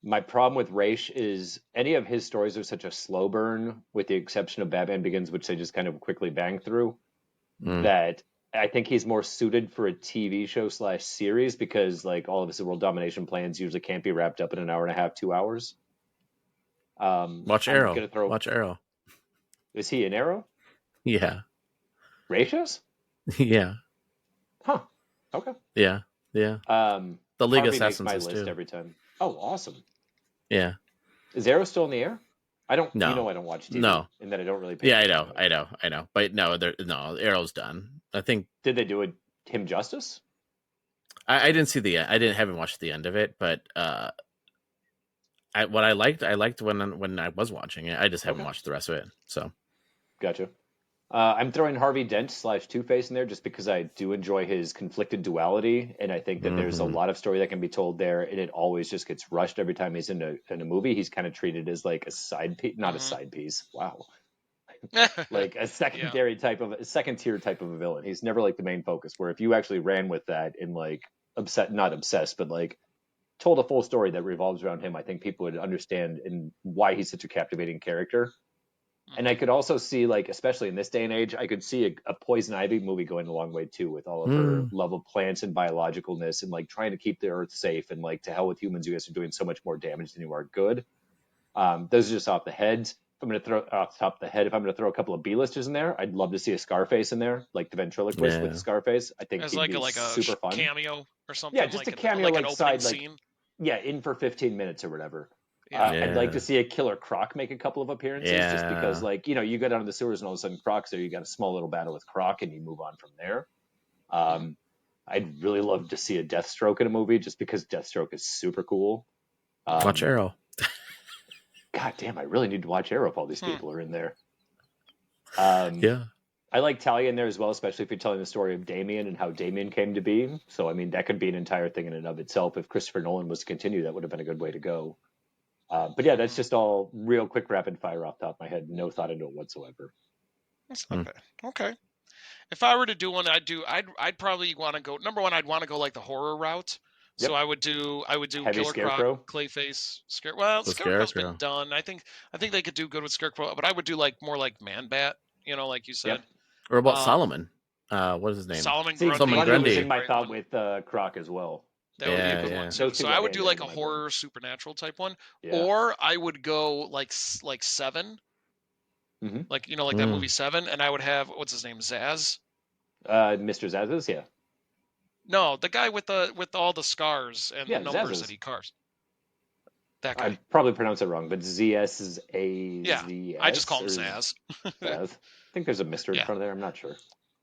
My problem with Ra's is any of his stories are such a slow burn, with the exception of Batman Begins, which they just kind of quickly bang through, that I think he's more suited for a TV show / series because like all of his world domination plans usually can't be wrapped up in an hour and a half, 2 hours. Watch I'm Arrow. gonna throw... Watch Arrow. Is he in Arrow? Yeah. Gracious? Yeah. Huh. Okay. Yeah. The League Harvey of makes my Assassins list too. every time. Oh, awesome. Yeah. Is Arrow still in the air? I don't. No. You know, I don't watch TV. No. And that I don't really. Pay Yeah, attention to it. I know. But no, Arrow's done. I think. Did they do him justice? I didn't see haven't watched the end of it, but I liked when I was watching it. I just haven't watched the rest of it. So. Gotcha. I'm throwing Harvey Dent / Two-Face in there just because I do enjoy his conflicted duality, and I think that there's a lot of story that can be told there, and it always just gets rushed every time he's in a movie. He's kind of treated as like a side piece, not a side piece. Wow. Like a secondary second tier type of a villain. He's never like the main focus, where if you actually ran with that and like not obsessed, but like told a full story that revolves around him, I think people would understand and why he's such a captivating character. And I could also see, like, especially in this day and age, I could see a Poison Ivy movie going a long way too, with all of her love of plants and biologicalness, and like trying to keep the earth safe, and like, to hell with humans, you guys are doing so much more damage than you are good. Those are just off the heads. If I'm going to throw off the top of the head, if I'm going to throw a couple of B-listers in there, I'd love to see a Scarface in there, like the ventriloquist with Scarface. I think as he'd like be super fun. Cameo or something. Yeah, just like a cameo, like an side, scene. like, yeah, in for 15 minutes or whatever. Yeah. I'd like to see a Killer Croc make a couple of appearances, just because, like, you know, you go down to the sewers and all of a sudden Croc's there, you got a small little battle with Croc and you move on from there. I'd really love to see a Deathstroke in a movie, just because Deathstroke is super cool. Watch Arrow. God damn, I really need to watch Arrow if all these people are in there. Yeah. I like Talia in there as well, especially if you're telling the story of Damien and how Damien came to be. So, I mean, that could be an entire thing in and of itself. If Christopher Nolan was to continue, that would have been a good way to go. But yeah, that's just all real quick rapid fire off the top of my head. No thought into it whatsoever. That's not bad. Okay. If I were to do one, I'd probably want to go. Number one, I'd want to go like the horror route. Yep. So I would do Heavy Killer Scarecrow. Croc, Clayface, Scarecrow's been done. I think they could do good with Scarecrow, but I would do like more like Man-Bat, you know, like you said. Yep. Or about Solomon? What is his name? Solomon Grundy was in my thought with Croc as well. That would be a good one too. So I would do like a horror supernatural type one, or I would go like Seven, like, you know, like that movie Seven, and I would have, what's his name, Zaz. Mr. Zaz's, yeah. No, the guy with all the scars and the numbers Zaz's. that he carves. That guy. I probably pronounce it wrong, but ZS is A-Z-S. Yeah, I just call him Zaz. Zaz. I think there's a Mr. in front of there. I'm not sure.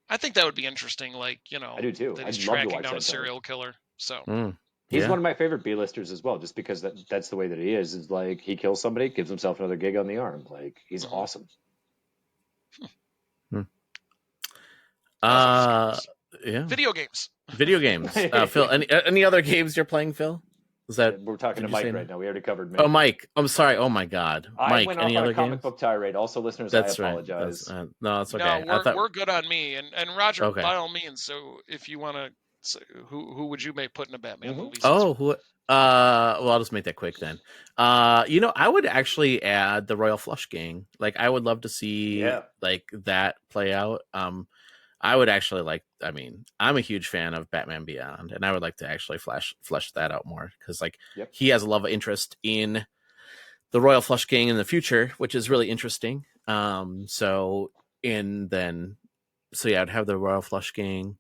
I think that would be interesting. Like, you know, I do too. that he's I'd love to tracking watch down a that serial killer. So he's one of my favorite B-listers as well, just because that's the way that he is. Is like, he kills somebody, gives himself another gig on the arm. Like, he's awesome. Yeah. Video games. Phil, any other games you're playing, Phil? Is that we're talking to Mike right now? We already covered. Oh, Mike. I'm sorry. Oh my God, I Mike. went Any off on other a comic games? book tirade. Also, listeners, That's I apologize. Right. No, it's okay. No, we're good on me and Roger, Okay. by all means. So if you want to, who would you make put in a Batman movie? Oh, well, I'll just make that quick then. You know, I would actually add the Royal Flush Gang. Like, I would love to see like that play out. I would actually like. I mean, I'm a huge fan of Batman Beyond, and I would like to actually flesh that out more, because like he has a love of interest in the Royal Flush Gang in the future, which is really interesting. So I'd have the Royal Flush Gang.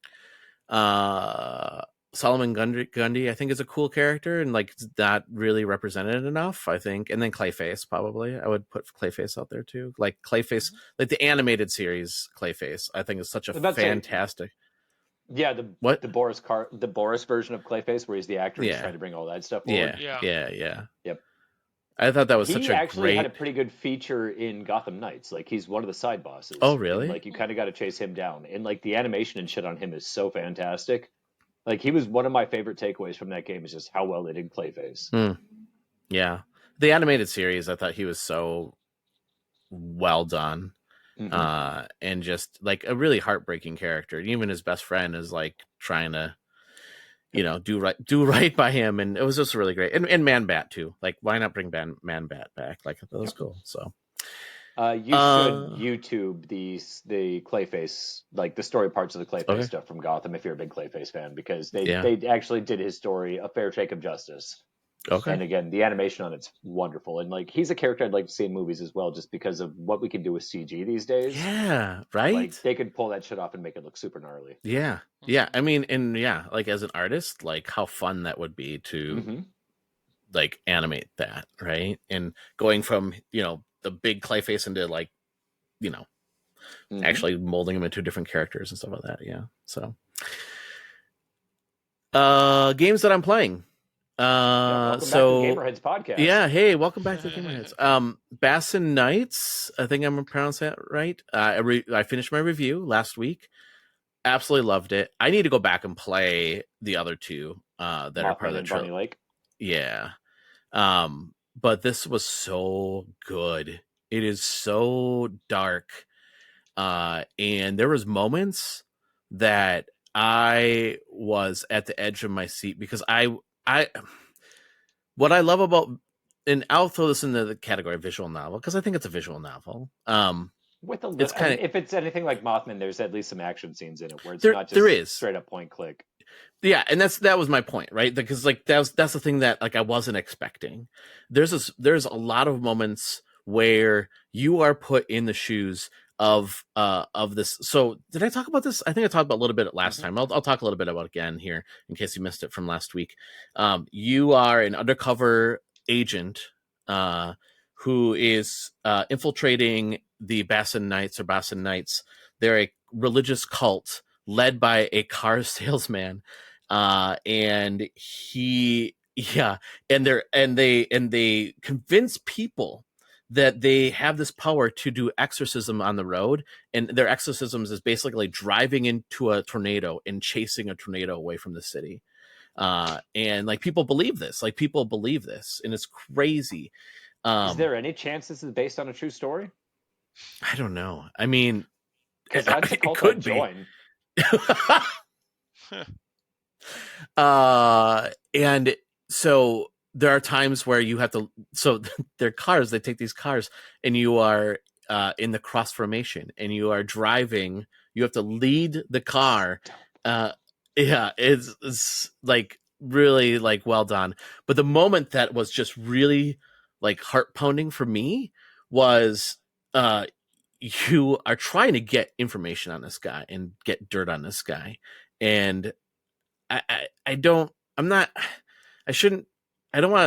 Solomon Grundy, I think, is a cool character, and like not really represented enough, I think. And then Clayface, probably. I would put Clayface out there too. Like Clayface, like the animated series Clayface, I think is such a fantastic. Yeah, the Boris version of Clayface, where he's the actor who's trying to bring all that stuff forward. Yeah. Yep. I thought that was such a great. He actually had a pretty good feature in Gotham Knights. Like, he's one of the side bosses. Oh, really? And, like, you kind of got to chase him down, and like the animation and shit on him is so fantastic. Like, he was one of my favorite takeaways from that game, is just how well they did Clayface. Yeah, the animated series, I thought he was so well done. And just like a really heartbreaking character. Even his best friend is like trying to, you know, do right by him, and it was just really great. And Man-Bat too. Like, why not bring Man-Bat back? Like, that was cool. So you should YouTube the Clayface, like the story parts of the Clayface stuff from Gotham, if you're a big Clayface fan, because they actually did his story a fair shake of justice. Okay. And again, the animation on it's wonderful. And like, he's a character I'd like to see in movies as well, just because of what we can do with CG these days. Yeah, right? Like, they could pull that shit off and make it look super gnarly. Yeah. Yeah. I mean, and yeah, like as an artist, like how fun that would be to like animate that, right? And going from, you know, the big Clayface into like, you know, actually molding him into different characters and stuff like that. Yeah. So games that I'm playing. Welcome back to Gamerheads Podcast. Yeah, hey, welcome back to Gamerheads. Bassin Knights, I think I'm pronouncing that right. I finished my review last week. Absolutely loved it. I need to go back and play the other two that are part of the Bunny Lake. Yeah. But this was so good. It is so dark. And there was moments that I was at the edge of my seat because what I love about, and I'll throw this into the category of visual novel because I think it's a visual novel. With a it's kind of, if it's anything like Mothman, there's at least some action scenes in it where it's not just straight up point click. Yeah, and that was my point, right? Because like that's the thing that like I wasn't expecting. There's a lot of moments where you are put in the shoes of this. So did I talk about this? I think I talked about a little bit last time. I'll talk a little bit about it again here in case you missed it from last week. You are an undercover agent who is infiltrating the Bassin Knights. They're a religious cult led by a car salesman, and they convince people that they have this power to do exorcism on the road, and their exorcisms is basically driving into a tornado and chasing a tornado away from the city. And like people believe this, and it's crazy. Is there any chance this is based on a true story? I don't know. I mean, it could join. And so there are times where you have to, so their cars, they take these cars and you are in the cross formation and you are driving, you have to lead the car. It's like really like well done. But the moment that was just really like heart pounding for me was you are trying to get information on this guy and get dirt on this guy. And I don't want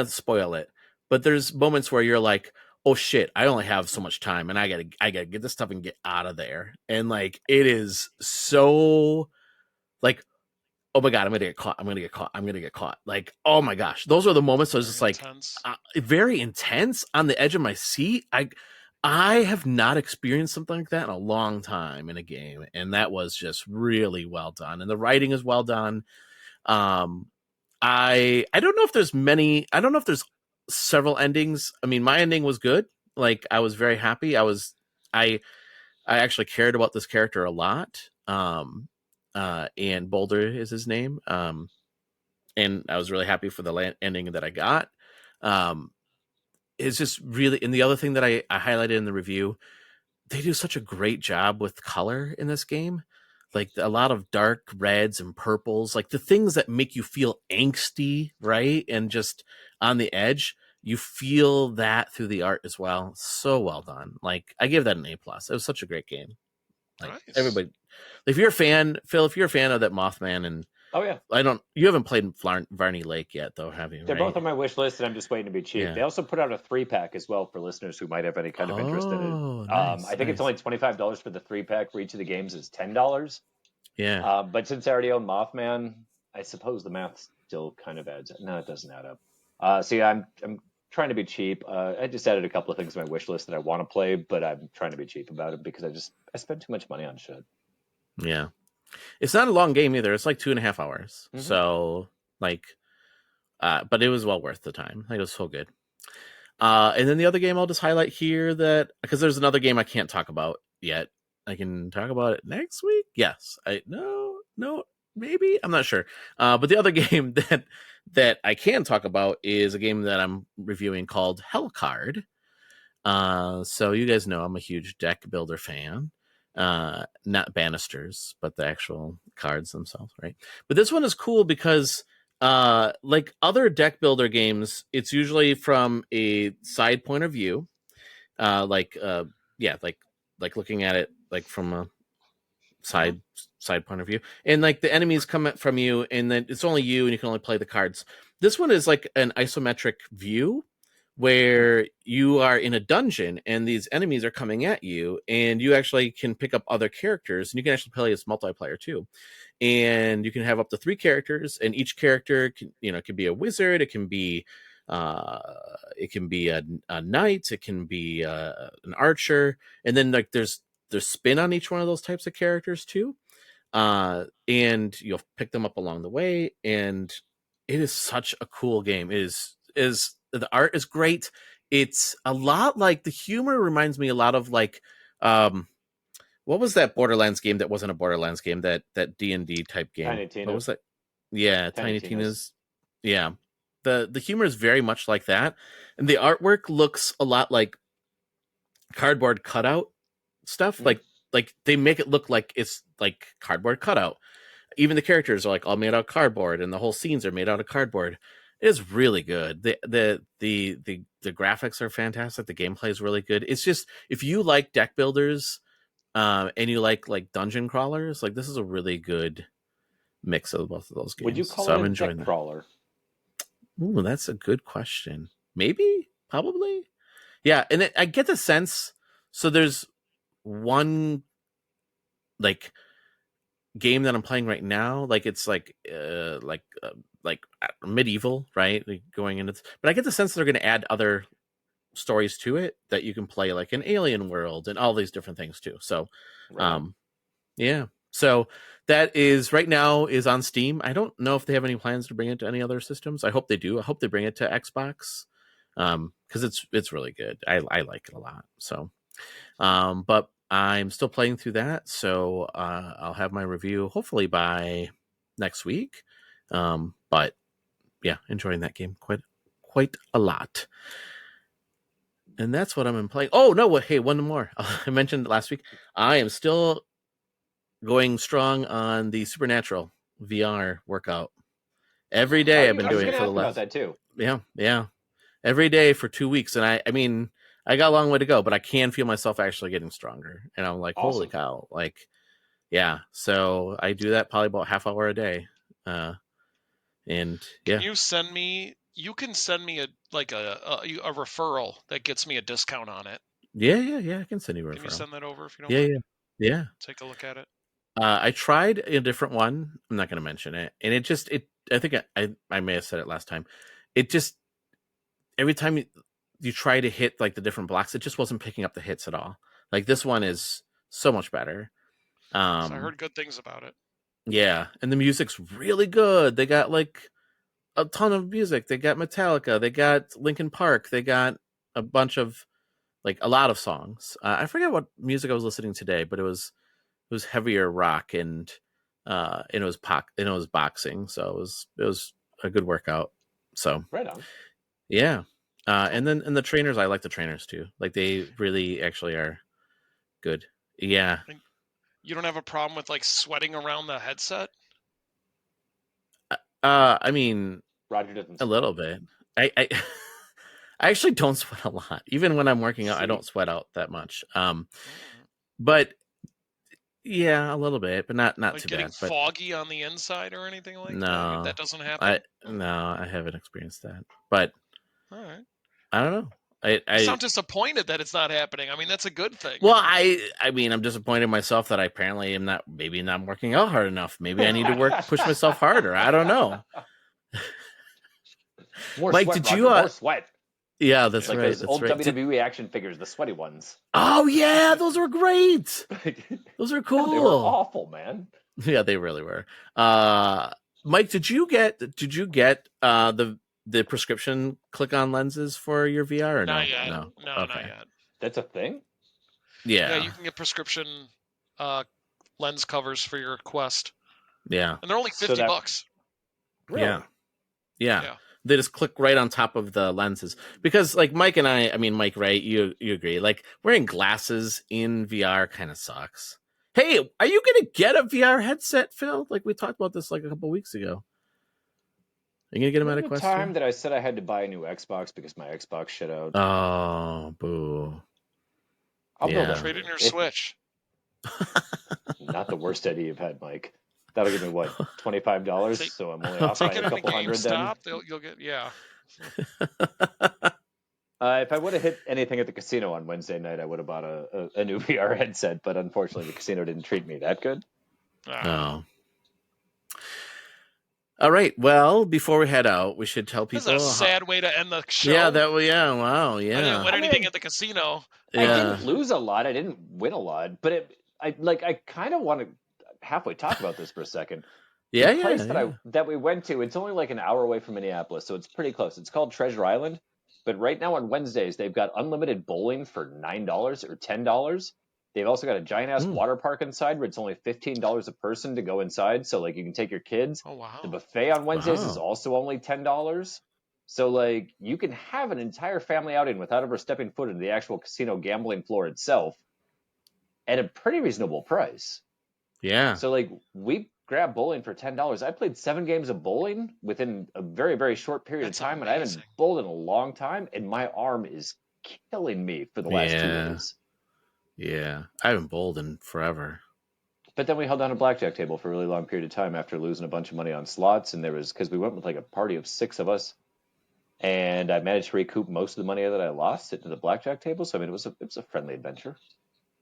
to spoil it, but there's moments where you're like, oh shit, I only have so much time and I gotta get this stuff and get out of there. And like, it is so like, oh my God, I'm gonna get caught. Like, oh my gosh, those are the moments I was just like, very intense, on the edge of my seat. I have not experienced something like that in a long time in a game, and that was just really well done. And the writing is well done. I don't know if there's many. I don't know if there's several endings. I mean, my ending was good. Like, I was very happy. I actually cared about this character a lot. And Boulder is his name. And I was really happy for the ending that I got. It's just really, and the other thing that I highlighted in the review, they do such a great job with color in this game. Like a lot of dark reds and purples, like the things that make you feel angsty, right? And just on the edge, you feel that through the art as well. So well done. Like, I give that an A+. It was such a great game. Like, nice. Everybody, if you're a fan, Phil, if you're a fan of that Mothman, and oh yeah, you haven't played Varney Lake yet, though, have you? They're both on my wish list, and I'm just waiting to be cheap. Yeah. They also put out a 3-pack as well for listeners who might have any kind of interest in it. Nice, I think it's only $25 for the 3-pack. For each of the games is $10. Yeah. But since I already own Mothman, I suppose the math still kind of adds. No, it doesn't add up. So yeah, I'm trying to be cheap. I just added a couple of things to my wish list that I want to play, but I'm trying to be cheap about it because I spend too much money on shit. Yeah. It's not a long game either. It's like 2.5 hours. Mm-hmm. So like, but it was well worth the time. Like, it was so good. And then the other game I'll just highlight here, that because there's another game I can't talk about yet. I can talk about it next week. Yes. No, maybe. I'm not sure. But the other game that I can talk about is a game that I'm reviewing called Hellcard. So you guys know I'm a huge deck builder fan. Not Banishers, but the actual cards themselves, right? But this one is cool because like other deck builder games, it's usually from a side point of view. Like looking at it like from a side point of view, and like the enemies come from you, and then it's only you, and you can only play the cards. This one is like an isometric view where you are in a dungeon and these enemies are coming at you, and you actually can pick up other characters, and you can actually play as multiplayer too. And you can have up to 3 characters, and each character can, it can be a wizard, it can be a knight, it can be an archer, and then like there's spin on each one of those types of characters too. And you'll pick them up along the way, and it is such a cool game. It is the art is great. It's a lot like the humor reminds me a lot of like what was that Borderlands game that wasn't a Borderlands game, that D&D type game? Tiny Tina. What was that? Yeah, Tiny Tina's. Yeah. The humor is very much like that, and the artwork looks a lot like cardboard cutout stuff. Like they make it look like it's like cardboard cutout. Even the characters are like all made out of cardboard, and the whole scenes are made out of cardboard. It is really good. The graphics are fantastic. The gameplay is really good. It's just, if you like deck builders, and you like dungeon crawlers, like this is a really good mix of both of those games. Would you call so it I'm a enjoying deck that. crawler? Ooh, that's a good question. Maybe, probably. Yeah, and I get the sense. So there's one like game that I'm playing right now. Like it's like medieval, right? Like going into, but I get the sense they're going to add other stories to it that you can play, like an alien world and all these different things too. So, yeah. So that is right now is on Steam. I don't know if they have any plans to bring it to any other systems. I hope they do. I hope they bring it to Xbox, because it's really good. I like it a lot. So, but I'm still playing through that. So I'll have my review hopefully by next week. But yeah, enjoying that game quite a lot. And that's what I'm playing. Oh no! Hey, one more. I mentioned last week. I am still going strong on the Supernatural VR workout. Every day I've been doing it for the last. About that too. Yeah. Every day for 2 weeks, and I mean, I got a long way to go, but I can feel myself actually getting stronger, and I'm like, holy cow! Like, yeah. So I do that probably about half hour a day. And yeah. You can send me a referral that gets me a discount on it. Yeah. I can send you a referral. Can you send that over if you don't? Yeah. Take a look at it. I tried a different one. I'm not going to mention it, and I think I may have said it last time. It just every time you try to hit like the different blocks, it just wasn't picking up the hits at all. Like this one is so much better. So I heard good things about it. Yeah, and the music's really good. They got like a ton of music. They got Metallica. They got Linkin Park. They got a bunch of like a lot of songs. I forget what music I was listening today, but it was heavier rock and it was boxing. So it was a good workout. So right on. Yeah. And the trainers, I like the trainers too. Like they really actually are good. Yeah. You don't have a problem with like sweating around the headset? I mean, Roger doesn't a little bit. I actually don't sweat a lot. Even when I'm working out, I don't sweat out that much. But yeah, a little bit, but not like too getting bad. But foggy on the inside or anything like that? no, That doesn't happen. I haven't experienced that. But all right, I don't know. You sound disappointed that it's not happening. I mean, that's a good thing. Well, I mean, I'm disappointed in myself that I apparently am not working out hard enough. Maybe I need to push myself harder. I don't know. More Mike, sweat, did you? Roger, more sweat. Yeah, that's like right. those That's old right. WWE action figures, the sweaty ones. Oh yeah, those were great. Those are cool. They were awful, man. Yeah, they really were. Mike, did you get the prescription click-on lenses for your VR or not yet. No, no, okay. Not yet. That's a thing? Yeah, you can get prescription lens covers for your Quest. Yeah. And they're only $50. Really? Yeah. They just click right on top of the lenses. Because like Mike and I mean, Mike, right? You agree. Like wearing glasses in VR kind of sucks. Hey, are you going to get a VR headset, Phil? Like we talked about this like a couple weeks ago. you gonna get him at a The Quest? time that I said I had to buy a new Xbox because my Xbox shit out. Oh, boo. I'll build it. Trade in your Switch. Not the worst idea you've had, Mike. That'll give me what, $25? So I'm only off by Take a it into couple hundred then. GameStop. You'll get If I would have hit anything at the casino on Wednesday night, I would have bought a new VR headset. But unfortunately, the casino didn't treat me that good. Oh. All right. Well, before we head out, we should tell people. This is a sad way to end the show. Yeah. Wow. Yeah. I didn't win anything at the casino. I didn't lose a lot. I didn't win a lot. But I kind of want to halfway talk about this for a second. The place that we went to, it's only like an hour away from Minneapolis, so it's pretty close. It's called Treasure Island. But right now on Wednesdays, they've got unlimited bowling for $9 or $10. They've also got a giant-ass water park inside where it's only $15 a person to go inside. So, like, you can take your kids. Oh, wow. The buffet on Wednesdays is also only $10. So, like, you can have an entire family outing without ever stepping foot into the actual casino gambling floor itself at a pretty reasonable price. Yeah. So, like, we grabbed bowling for $10. I played 7 games of bowling within a very, very short period of time, and I haven't bowled in a long time, and my arm is killing me for the last 2 days. Yeah, I haven't bowled in forever. But then we held down a blackjack table for a really long period of time after losing a bunch of money on slots, and because we went with like a party of 6 of us, and I managed to recoup most of the money that I lost sitting at the blackjack table. So I mean, it was a friendly adventure.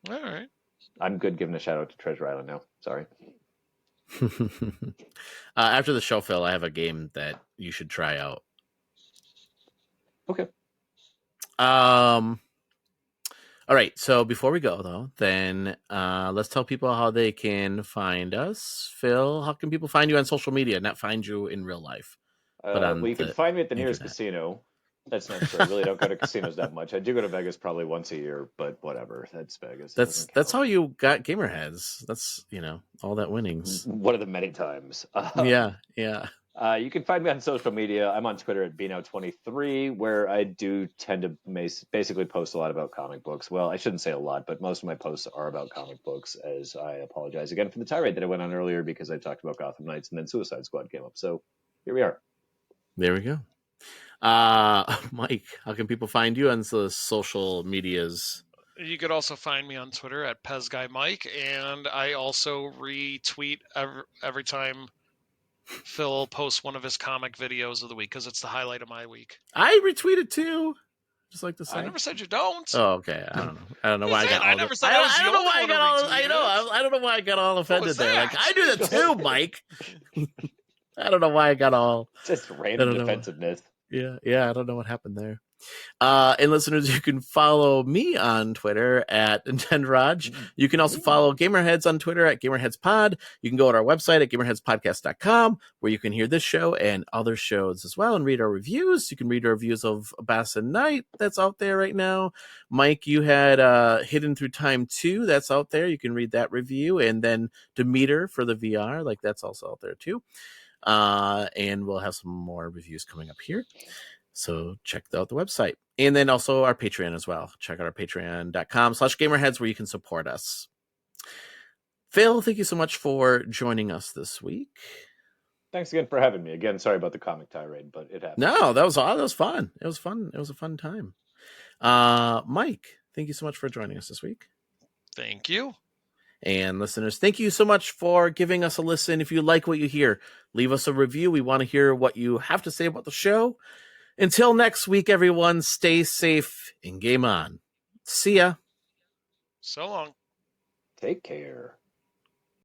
All right. I'm good giving a shout out to Treasure Island now. Sorry. After the show, Phil, I have a game that you should try out. Okay. All right. So before we go, though, then let's tell people how they can find us. Phil, how can people find you on social media? Not find you in real life. Well, you can find me at the nearest casino. That's not true. I really don't go to casinos that much. I do go to Vegas probably once a year, but whatever. That's Vegas. That's how you got Gamerheads. That's, all that winnings. One of the many times. Yeah. You can find me on social media. I'm on Twitter at BNow23, where I do tend to basically post a lot about comic books. Well, I shouldn't say a lot, but most of my posts are about comic books, as I apologize again for the tirade that I went on earlier because I talked about Gotham Knights and then Suicide Squad came up. So here we are. There we go. Mike, how can people find you on the social medias? You could also find me on Twitter at PezGuyMike, and I also retweet every time Phil posts one of his comic videos of the week because it's the highlight of my week. I retweeted too. Just like to say. I never said you don't. Oh, okay. I don't know why I got all. I never said I was the only one to retweet it. I don't know why I got all offended there. Like I do that too, Mike. I don't know why I got all. Just random defensiveness. Yeah. I don't know what happened there. And listeners, you can follow me on Twitter at NintendoRaj. You can also follow Gamerheads on Twitter at GamerheadsPod. You can go to our website at GamerheadsPodcast.com, where you can hear this show and other shows as well and read our reviews. You can read our reviews of Bass and Night that's out there right now. Mike, you had Hidden Through Time 2 that's out there. You can read that review. And then Demeter for the VR, like that's also out there too. And we'll have some more reviews coming up here. So check out the website. And then also our Patreon as well. Check out our patreon.com/gamerheads where you can support us. Phil, thank you so much for joining us this week. Thanks again for having me. Again, sorry about the comic tirade, but it happened. No, that was fun. It was fun. It was a fun time. Mike, thank you so much for joining us this week. Thank you. And listeners, thank you so much for giving us a listen. If you like what you hear, leave us a review. We want to hear what you have to say about the show. Until next week, everyone, stay safe and game on. See ya. So long. Take care.